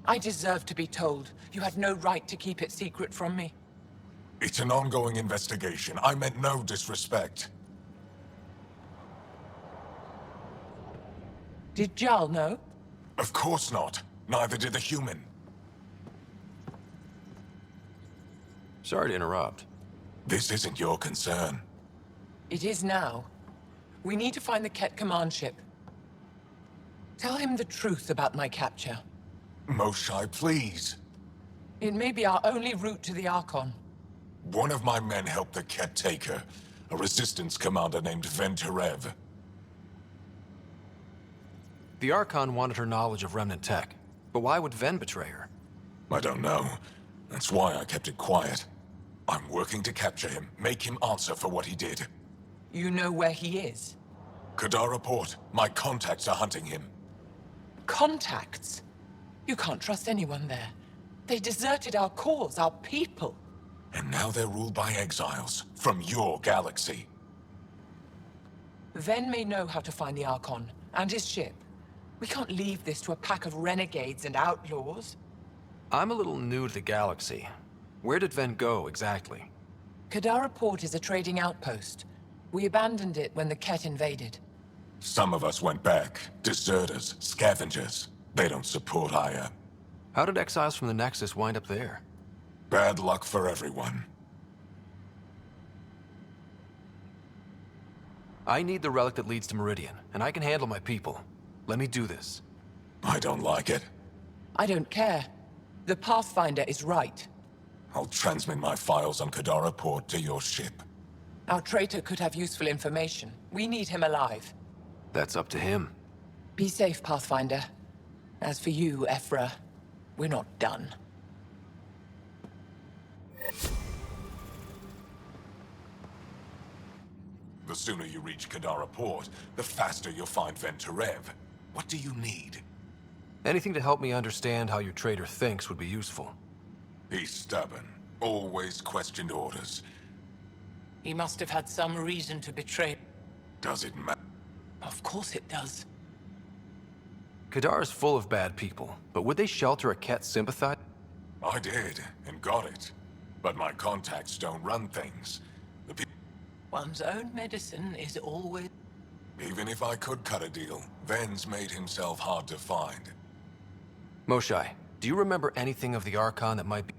A: I deserve to be told. You had no right to keep it secret from me.
E: It's an ongoing investigation. I meant no disrespect.
A: Did Jal know?
E: Of course not. Neither did the human.
C: Sorry to interrupt.
E: This isn't your concern.
A: It is now. We need to find the Ket command ship. Tell him the truth about my capture.
E: Moshai, please.
A: It may be our only route to the Archon.
E: One of my men helped the Ket take her. A Resistance commander named Venturev.
C: The Archon wanted her knowledge of Remnant tech, but why would Ven betray her?
E: I don't know. That's why I kept it quiet. I'm working to capture him, make him answer for what he did.
A: You know where he is?
E: Kadara Port. My contacts are hunting him.
A: Contacts? You can't trust anyone there. They deserted our cause, our people.
E: And now they're ruled by exiles from your galaxy.
A: Ven may know how to find the Archon and his ship. We can't leave this to a pack of renegades and outlaws.
C: I'm a little new to the galaxy. Where did Ven go, exactly?
A: Kadara Port is a trading outpost. We abandoned it when the Ket invaded.
E: Some of us went back. Deserters, scavengers. They don't support Aya.
C: How did exiles from the Nexus wind up there?
E: Bad luck for everyone.
C: I need the relic that leads to Meridian, and I can handle my people. Let me do this.
E: I don't like it.
A: I don't care. The Pathfinder is right.
E: I'll transmit my files on Kadara Port to your ship.
A: Our traitor could have useful information. We need him alive.
C: That's up to him.
A: Be safe, Pathfinder. As for you, Ephra, we're not done.
E: The sooner you reach Kadara Port, the faster you'll find Venturev. What do you need?
C: Anything to help me understand how your traitor thinks would be useful.
E: He's stubborn. Always questioned orders.
A: He must have had some reason to betray.
E: Does it matter?
A: Of course it does.
C: Kadara's full of bad people, but would they shelter a Ket sympathizer?
E: I did, and got it. But my contacts don't run things.
A: One's own medicine is always...
E: Even if I could cut a deal, Ven's made himself hard to find.
C: Moshae, do you remember anything of the Archon that might be...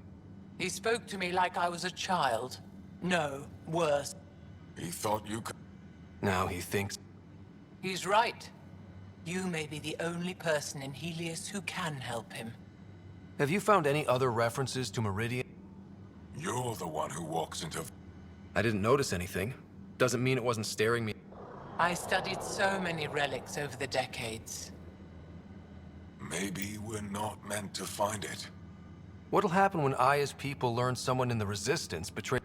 A: He spoke to me like I was a child. No, worse.
E: He thought you could...
C: Now he thinks...
A: He's right. You may be the only person in Helios who can help him.
C: Have you found any other references to Meridian?
E: You're the one who walks into...
C: I didn't notice anything. Doesn't mean it wasn't staring me.
A: I studied so many relics over the decades.
E: Maybe we're not meant to find it.
C: What'll happen when Aya's people learn someone in the Resistance betrayed...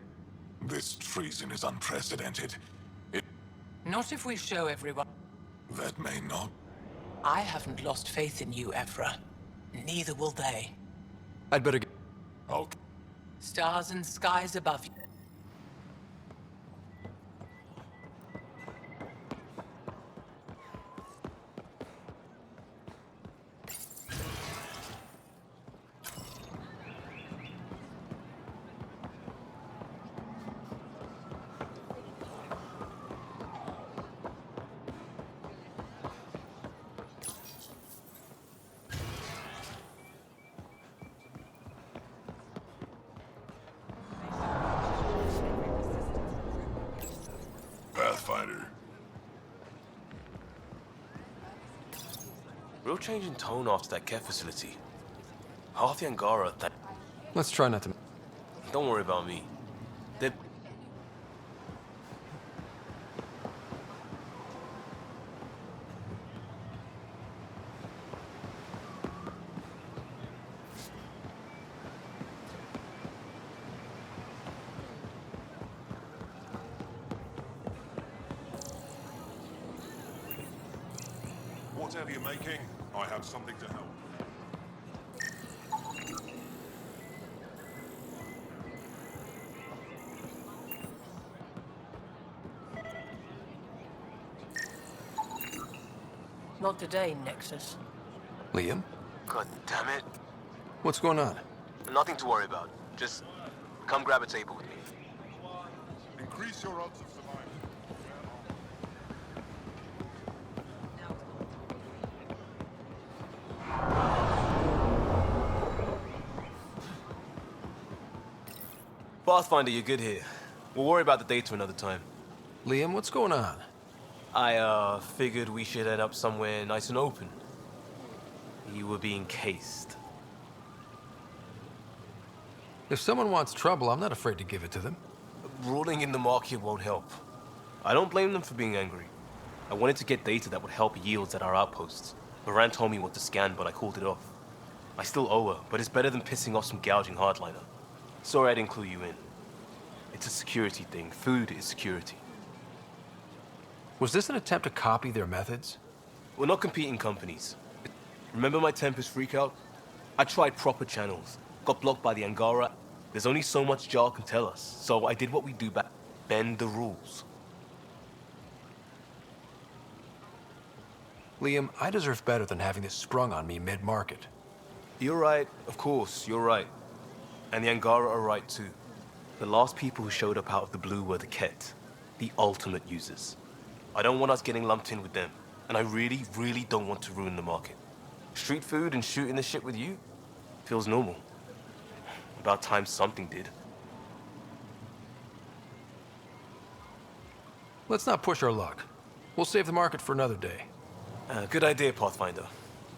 E: This treason is unprecedented.
A: Not if we show everyone.
E: That may not.
A: I haven't lost faith in you, Ephra. Neither will they.
C: I'd better get...
E: Okay.
A: Stars and skies above you.
K: Pathfinder.
O: Real change in tone after that care facility. Half the Angara that...
C: Let's try not to...
O: Don't worry about me. They're...
R: Whatever you're making, I have something to help.
I: Not today, Nexus.
C: Liam?
O: God damn it.
C: What's going on?
O: Nothing to worry about. Just come grab a table with me.
R: Increase your odds of survival.
O: Pathfinder, you're good here. We'll worry about the data another time.
C: Liam, what's going on?
O: I, figured we should head up somewhere nice and open. You were being cased.
C: If someone wants trouble, I'm not afraid to give it to them.
O: Ruling in the market won't help. I don't blame them for being angry. I wanted to get data that would help yields at our outposts. Moran told me what to scan, but I called it off. I still owe her, but it's better than pissing off some gouging hardliner. Sorry I didn't clue you in. It's a security thing. Food is security.
C: Was this an attempt to copy their methods?
O: We're not competing companies. Remember my Tempest freakout? I tried proper channels. Got blocked by the Angara. There's only so much Jar can tell us, so I did what we do back. Bend the rules.
C: Liam, I deserve better than having this sprung on me mid-market.
O: You're right. Of course, you're right. And the Angara are right too. The last people who showed up out of the blue were the Ket, the ultimate users. I don't want us getting lumped in with them, and I really, really don't want to ruin the market. Street food and shooting the shit with you feels normal. About time something did.
C: Let's not push our luck. We'll save the market for another day.
O: Good idea, Pathfinder.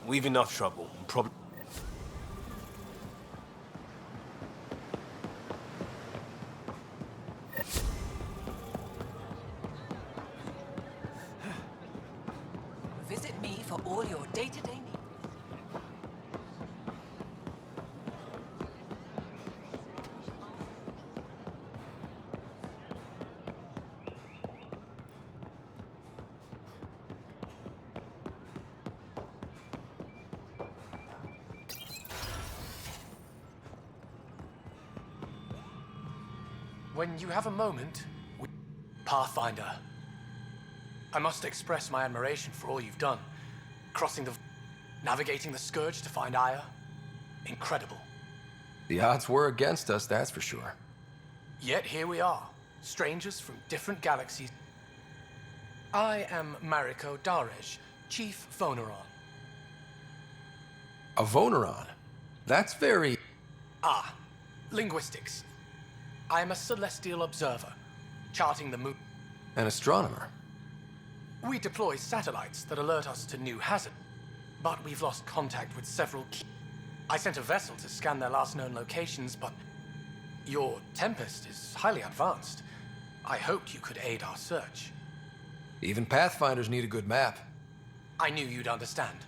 O: We've enough trouble.
A: Visit me for all your day-to-day needs.
C: When you have a moment, Pathfinder, I must express my admiration for all you've done. Navigating the Scourge to find Aya. Incredible. The odds were against us, that's for sure. Yet here we are, strangers from different galaxies. I am Mariko Darej, Chief Voneron. A Voneron? That's very... linguistics. I am a celestial observer, charting the moon. An astronomer? We deploy satellites that alert us to new hazards, but we've lost contact with several key... I sent a vessel to scan their last known locations, but your Tempest is highly advanced. I hoped you could aid our search. Even Pathfinders need a good map. I knew you'd understand.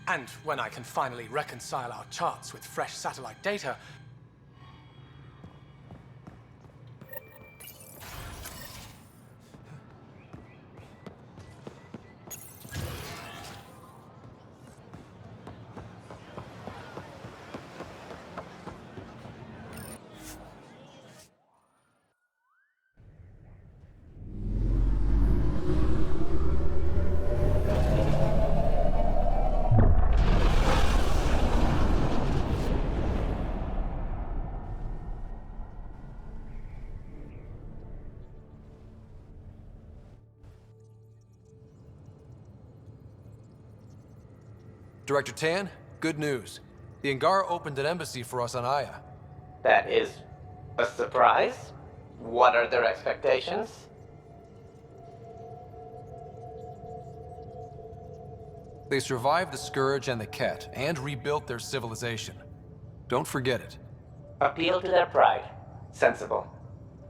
C: And when I can finally reconcile our charts with fresh satellite data, Director Tan, good news. The Angara opened an embassy for us on Aya.
D: That is a surprise? What are their expectations?
C: They survived the Scourge and the Ket, and rebuilt their civilization. Don't forget it.
D: Appeal to their pride. Sensible.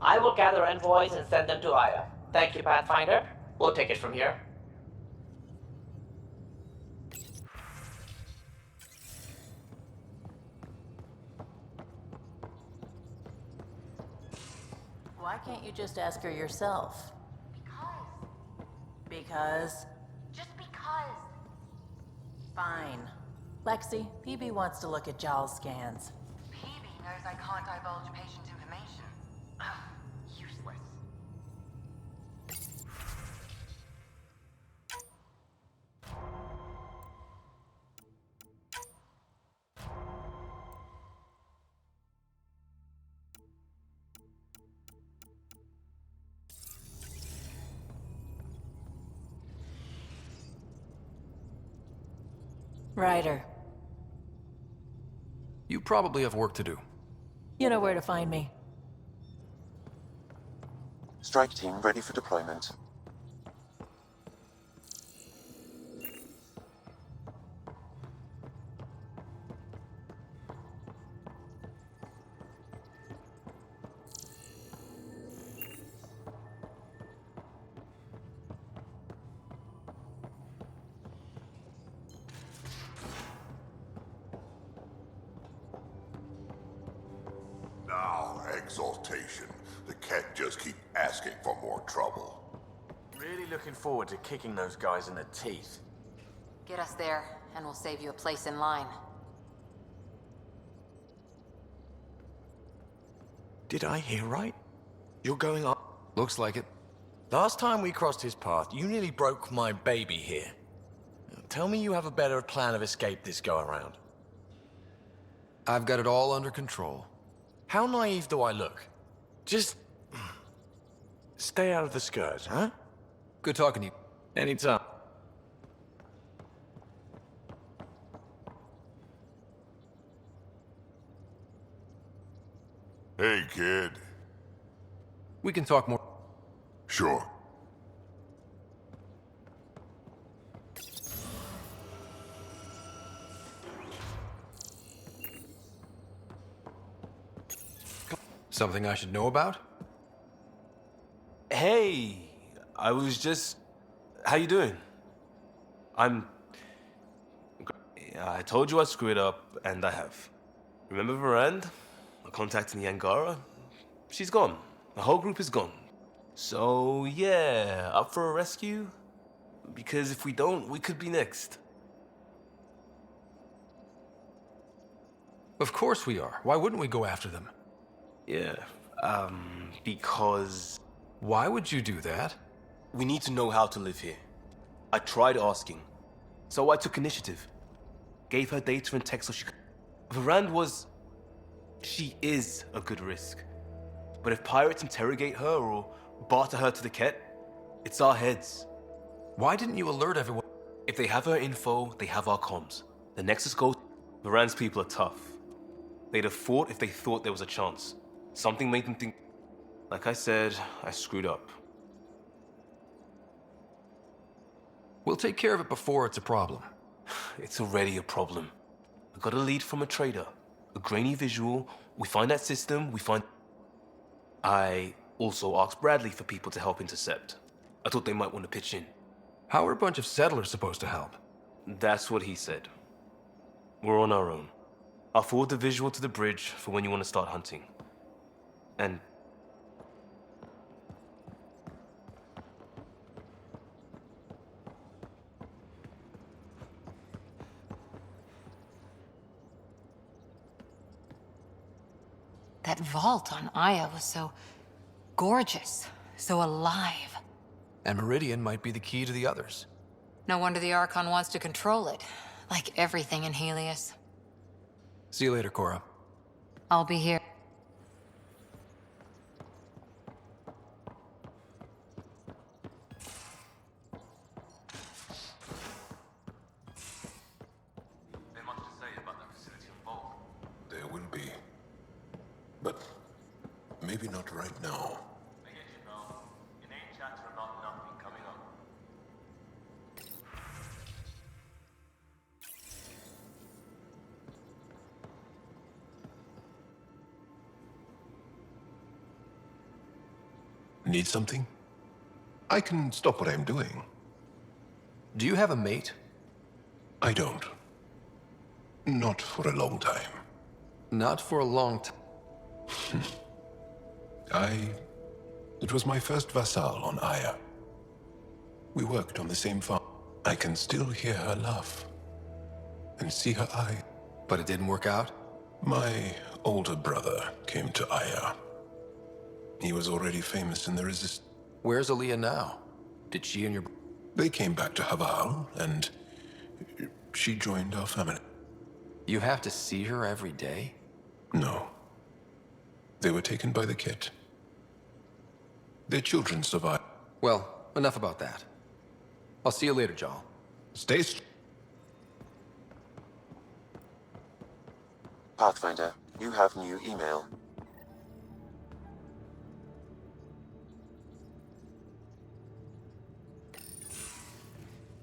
D: I will gather envoys and send them to Aya. Thank you, Pathfinder. We'll take it from here.
G: Why can't you just ask her yourself? Because?
T: Just because.
G: Fine. Lexi, PB wants to look at Giles' scans.
T: PB knows I can't divulge patient information. Ugh, useless.
G: Ryder,
C: You probably have work to do.
G: you know where to find me.
Q: Strike team ready for deployment.
K: Now, exaltation. The Ket just keep asking for more trouble.
L: Really looking forward to kicking those guys in the teeth.
T: Get us there, and we'll save you a place in line.
L: Did I hear right? You're going up?
C: Looks like it.
L: Last time we crossed his path, you nearly broke my baby here. Tell me you have a better plan of escape this go around.
C: I've got it all under control.
L: How naive do I look? Just... stay out of the skirts, huh?
B: Good talking to you.
L: Anytime.
K: Hey, kid.
B: We can talk more.
K: Sure.
B: Something I should know about?
O: Hey, I was just... How you doing? I told you I'd screw it up, and I have. Remember Varand? I contacted the Angara? She's gone. The whole group is gone. So, yeah, up for a rescue? Because if we don't, we could be next.
B: Of course we are. Why wouldn't we go after them?
O: Yeah, because...
B: Why would you do that?
O: We need to know how to live here. I tried asking, so I took initiative. Gave her data and tech so she could... Varand was... She is a good risk. But if pirates interrogate her or barter her to the Ket, it's our heads.
B: Why didn't you alert everyone?
O: If they have her info, they have our comms. The Nexus goes... Varand's people are tough. They'd have fought if they thought there was a chance. Something made them think... Like I said, I screwed up.
B: We'll take care of it before it's a problem.
O: It's already a problem. I got a lead from a trader. A grainy visual. We find that system, we find... I also asked Bradley for people to help intercept. I thought they might want to pitch in.
B: How are a bunch of settlers supposed to help?
O: That's what he said. We're on our own. I'll forward the visual to the bridge for when you want to start hunting. And...
T: That vault on Aya was so gorgeous, so alive.
B: And Meridian might be the key to the others.
T: No wonder the Archon wants to control it, like everything in Helios.
B: See you later, Cora.
T: I'll be here.
O: much to say about that facility on Volk.
R: There will be. But maybe not right now.
O: I get you now. Inane chatter about nothing coming up.
R: Need something? I can stop what I'm doing.
B: Do you have a mate?
R: I don't. Not for a long time.
B: Not for a long time.
R: It was my first vassal on Aya. We worked on the same farm. I can still hear her laugh. And see her eye.
B: But it didn't work out?
R: My older brother came to Aya. He was already famous in the Resistance.
B: Where's Aaliyah now? Did she and your...
R: They came back to Haval, and she joined our family.
B: You have to see her every day?
R: No. They were taken by the Ket. Their children survived.
B: Well, enough about that. I'll see you later, Jal.
R: Stay
Q: Pathfinder, you have new email.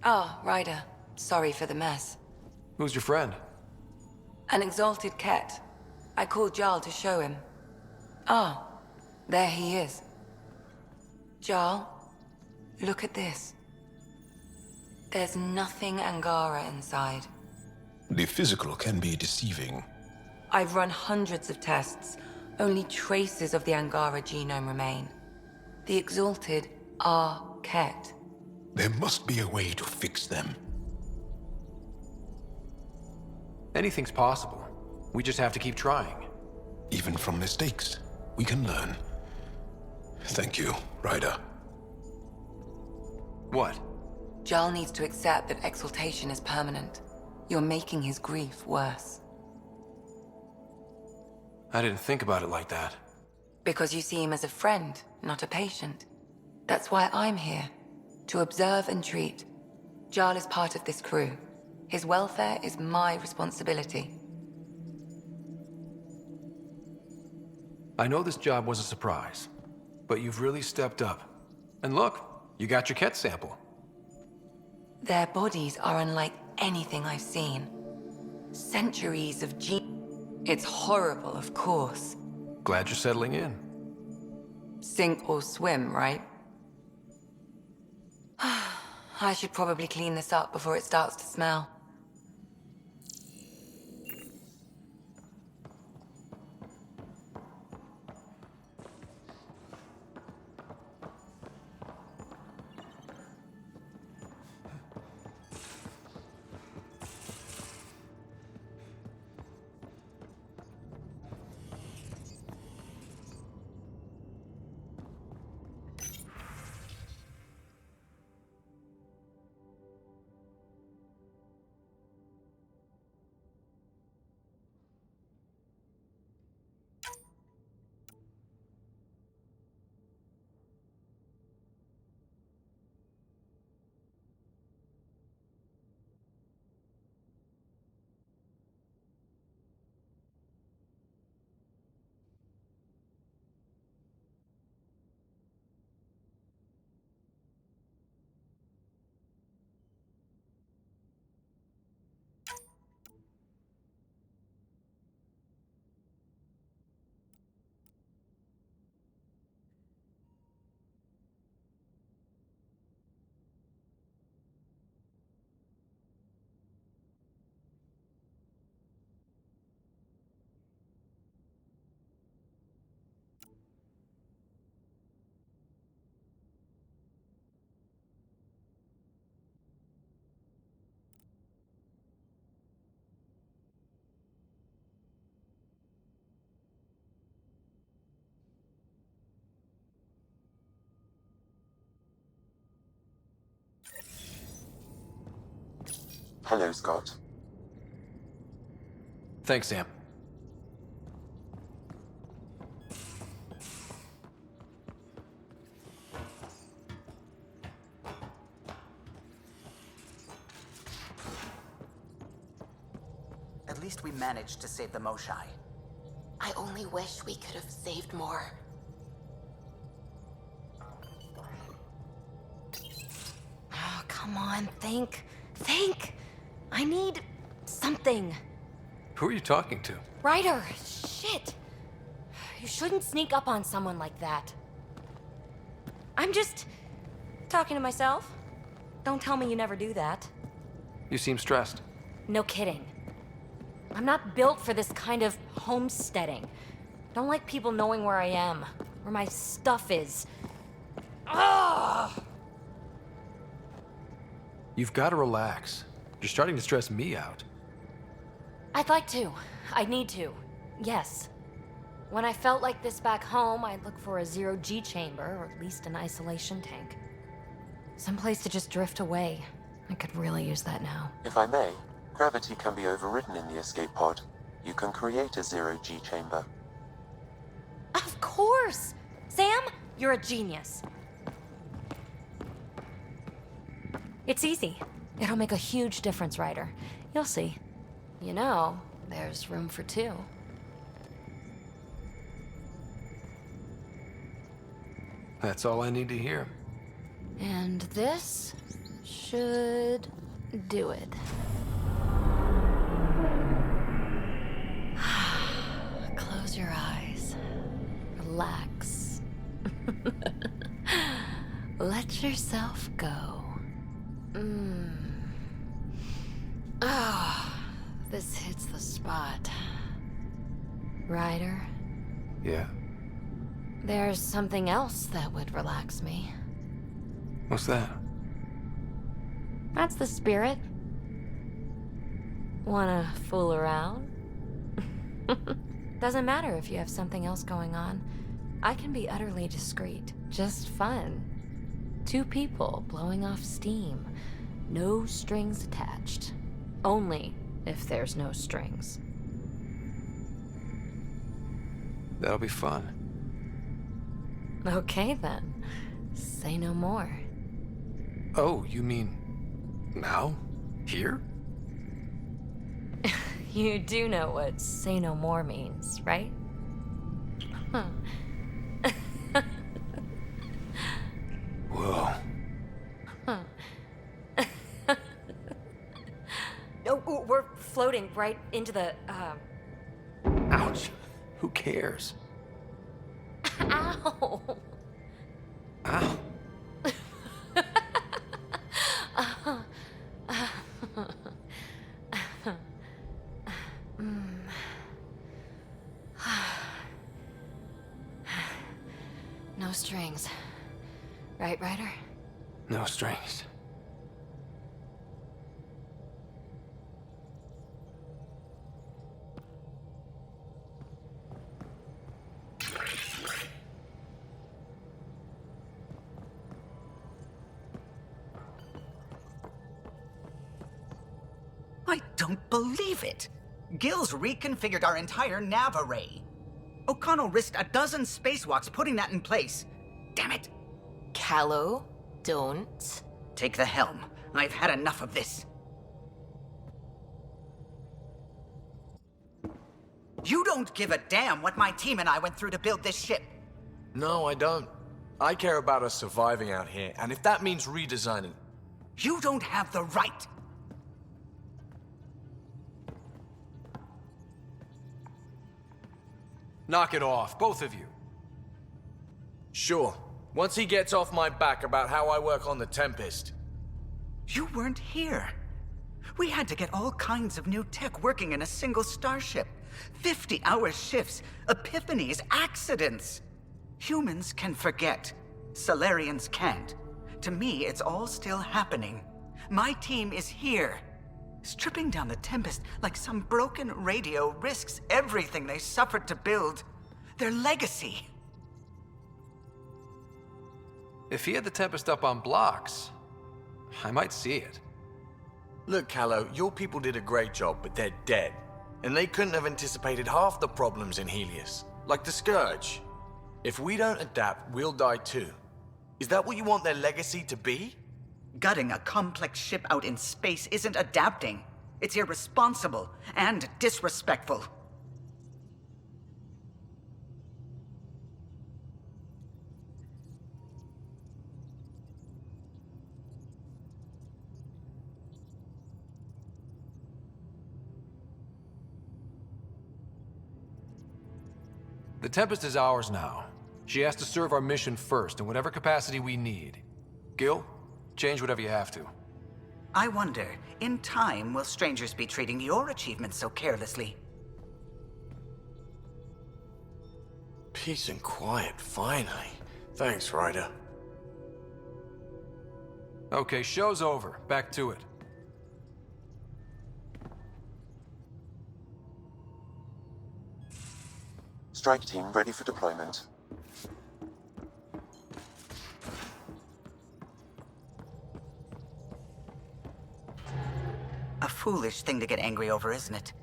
M: Ah, Ryder. Sorry for the mess.
B: Who's your friend?
M: An exalted Ket. I called Jarl to show him. Ah, there he is. Jarl, look at this. There's nothing Angara inside.
R: The physical can be deceiving.
M: I've run hundreds of tests. Only traces of the Angara genome remain. The exalted are Ket.
R: There must be a way to fix them.
B: Anything's possible. We just have to keep trying.
R: Even from mistakes, we can learn. Thank you, Ryder.
B: What?
M: Jarl needs to accept that exaltation is permanent. You're making his grief worse.
B: I didn't think about it like that.
M: Because you see him as a friend, not a patient. That's why I'm here. To observe and treat. Jarl is part of this crew. His welfare is my responsibility.
B: I know this job was a surprise, but you've really stepped up. And look, you got your Ket sample.
M: Their bodies are unlike anything I've seen. Centuries of It's horrible, of course.
B: Glad you're settling in.
M: Sink or swim, right? I should probably clean this up before it starts to smell.
Q: Hello, Scott.
B: Thanks, Sam.
J: At least we managed to save the Moshai.
N: I only wish we could have saved more. Oh, come on, think. Think! I need something.
B: Who are you talking to?
N: Ryder, shit! You shouldn't sneak up on someone like that. I'm just talking to myself. Don't tell me you never do that.
B: You seem stressed.
N: No kidding. I'm not built for this kind of homesteading. Don't like people knowing where I am, where my stuff is. Ugh!
B: You've got to relax. You're starting to stress me out.
N: I'd like to. I need to. Yes. When I felt like this back home, I'd look for a zero-G chamber, or at least an isolation tank. Someplace to just drift away. I could really use that now.
Q: If I may, gravity can be overridden in the escape pod. You can create a zero-G chamber.
N: Of course! Sam, you're a genius. It's easy. It'll make a huge difference, Ryder. You'll see. You know, there's room for two.
B: That's all I need to hear.
N: And this should do it. Close your eyes. Relax. Let yourself go. Ah, this hits the spot. Ryder?
B: Yeah?
N: There's something else that would relax me.
B: What's that?
N: That's the spirit. Wanna fool around? Doesn't matter if you have something else going on. I can be utterly discreet. Just fun. Two people blowing off steam. No strings attached. Only if there's no strings.
B: That'll be fun.
N: Okay then. Say no more.
B: Oh, you mean... now? Here?
N: You do know what say no more means, right? Huh.
B: Whoa.
N: Huh. Oh, we're floating right into the,
B: Ouch. Who cares?
N: Ow!
B: Ow.
N: No strings. Right, Ryder?
B: No strings.
J: I don't believe it. Gil's reconfigured our entire nav array. O'Connell risked a dozen spacewalks putting that in place. Damn it.
F: Callow, don't.
J: Take the helm. I've had enough of this. You don't give a damn what my team and I went through to build this ship.
L: No, I don't. I care about us surviving out here, and if that means redesigning...
J: You don't have the right.
B: Knock it off, both of you.
L: Sure. Once he gets off my back about how I work on the Tempest.
J: You weren't here. We had to get all kinds of new tech working in a single starship. 50-hour shifts, epiphanies, accidents. Humans can forget. Solarians can't. To me, it's all still happening. My team is here. Stripping down the Tempest like some broken radio risks everything they suffered to build. Their legacy.
B: If he had the Tempest up on blocks, I might see it.
L: Look, Callow, your people did a great job, but they're dead. And they couldn't have anticipated half the problems in Helios. Like the Scourge. If we don't adapt, we'll die too. Is that what you want their legacy to be?
J: Gutting a complex ship out in space isn't adapting. It's irresponsible and disrespectful.
B: The Tempest is ours now. She has to serve our mission first in whatever capacity we need. Gil, change whatever you have to.
J: I wonder, in time, will strangers be treating your achievements so carelessly?
L: Peace and quiet, finally. Thanks, Ryder.
B: Okay, show's over. Back to it.
Q: Strike team ready for deployment.
J: A foolish thing to get angry over, isn't it?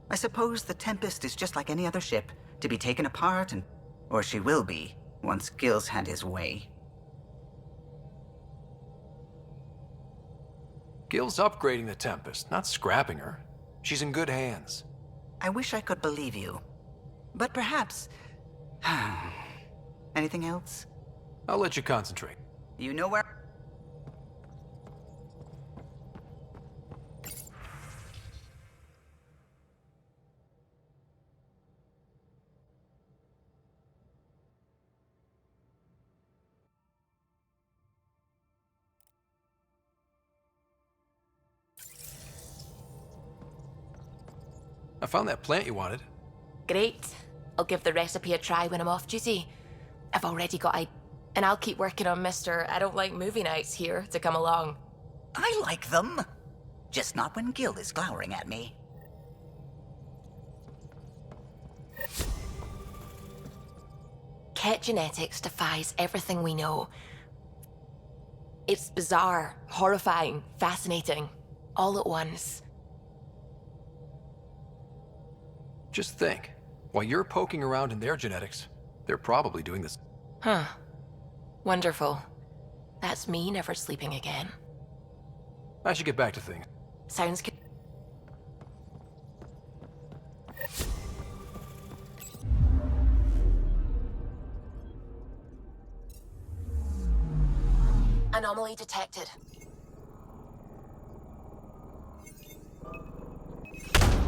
J: I suppose the Tempest is just like any other ship, to be taken apart and... or she will be, once Gil's had his way.
B: Gil's upgrading the Tempest, not scrapping her. She's in good hands.
J: I wish I could believe you. But perhaps... Anything else?
B: I'll let you concentrate.
J: You know where...
B: I found that plant you wanted.
F: Great. I'll give the recipe a try when I'm off duty. I've already got and I'll keep working on Mr. I don't like movie nights here to come along.
J: I like them. Just not when Gil is glowering at me.
F: Ket genetics defies everything we know. It's bizarre, horrifying, fascinating, all at once.
B: Just think. While you're poking around in their genetics, they're probably doing this.
F: Huh. Wonderful. That's me never sleeping again.
B: I should get back to things.
F: Sounds good. Anomaly detected.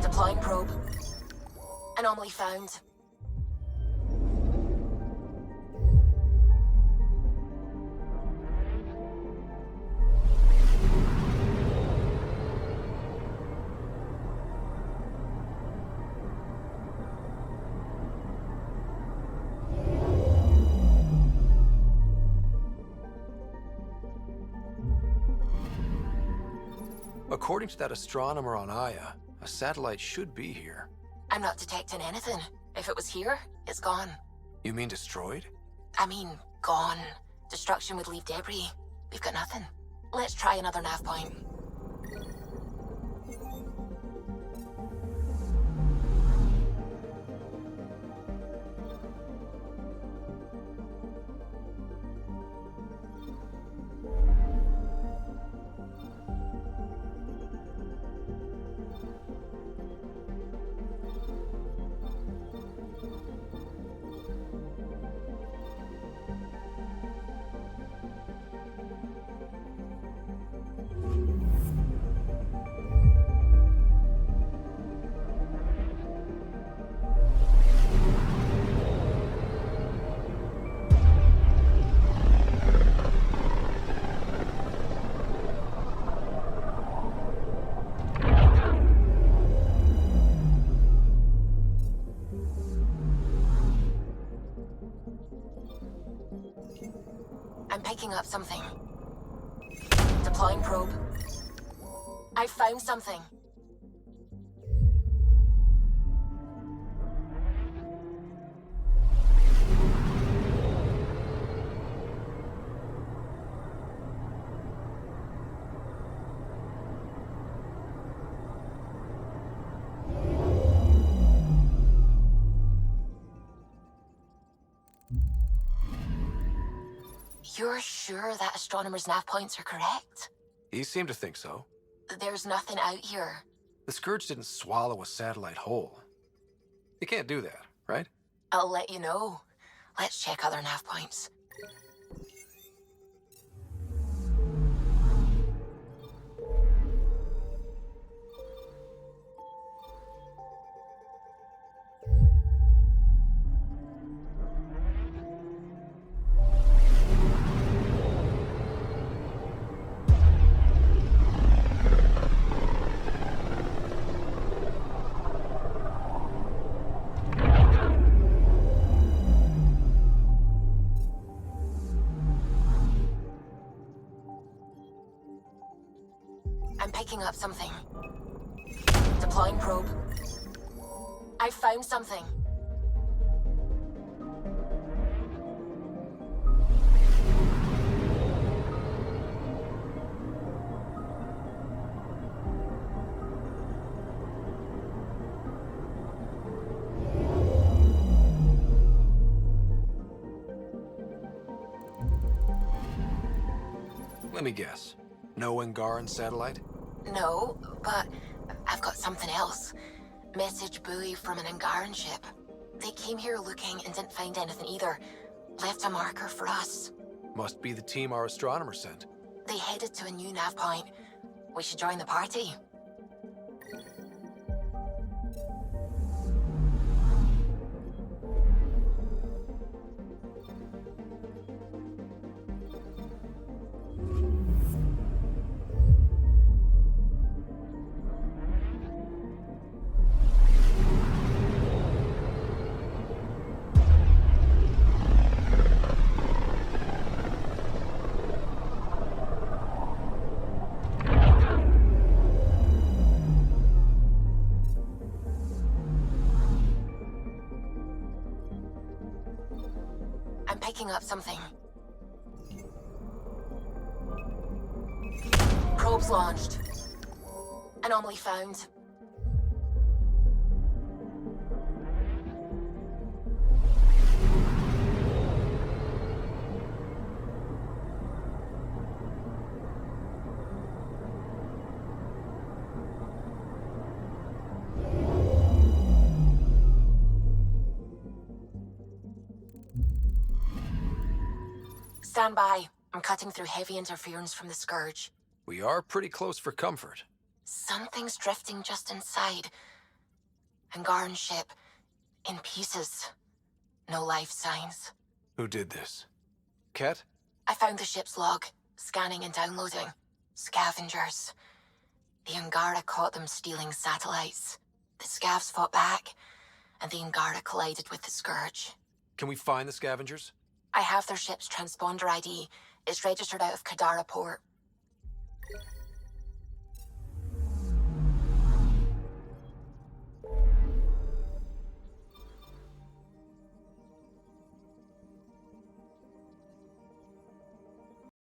F: Deploying probe. Anomaly found.
B: According to that astronomer on Aya, a satellite should be here.
F: I'm not detecting anything. If it was here, it's gone.
B: You mean destroyed?
F: I mean, gone. Destruction would leave debris. We've got nothing. Let's try another nav point. I'm picking up something. Deploying probe. I found something. You're sure that astronomer's nav points are correct?
B: He seemed to think so.
F: There's nothing out here.
B: The Scourge didn't swallow a satellite whole. You can't do that, right?
F: I'll let you know. Let's check other nav points. I'm picking up something. Deploying probe. I found something.
B: Let me guess. No Angaran satellite?
F: No, but I've got something else. Message buoy from an Angaran ship. They came here looking and didn't find anything either. Left a marker for us.
B: Must be the team our astronomer sent.
F: They headed to a new nav point. We should join the party. I'm picking up something. Probes launched. Anomaly found. Stand by. I'm cutting through heavy interference from the Scourge.
B: We are pretty close for comfort.
F: Something's drifting just inside. Angaran ship. In pieces. No life signs.
B: Who did this? Ket?
F: I found the ship's log. Scanning and downloading. Scavengers. The Angara caught them stealing satellites. The Scavs fought back, and the Angara collided with the Scourge.
B: Can we find the scavengers?
F: I have their ship's transponder ID. It's registered out of Kadara port.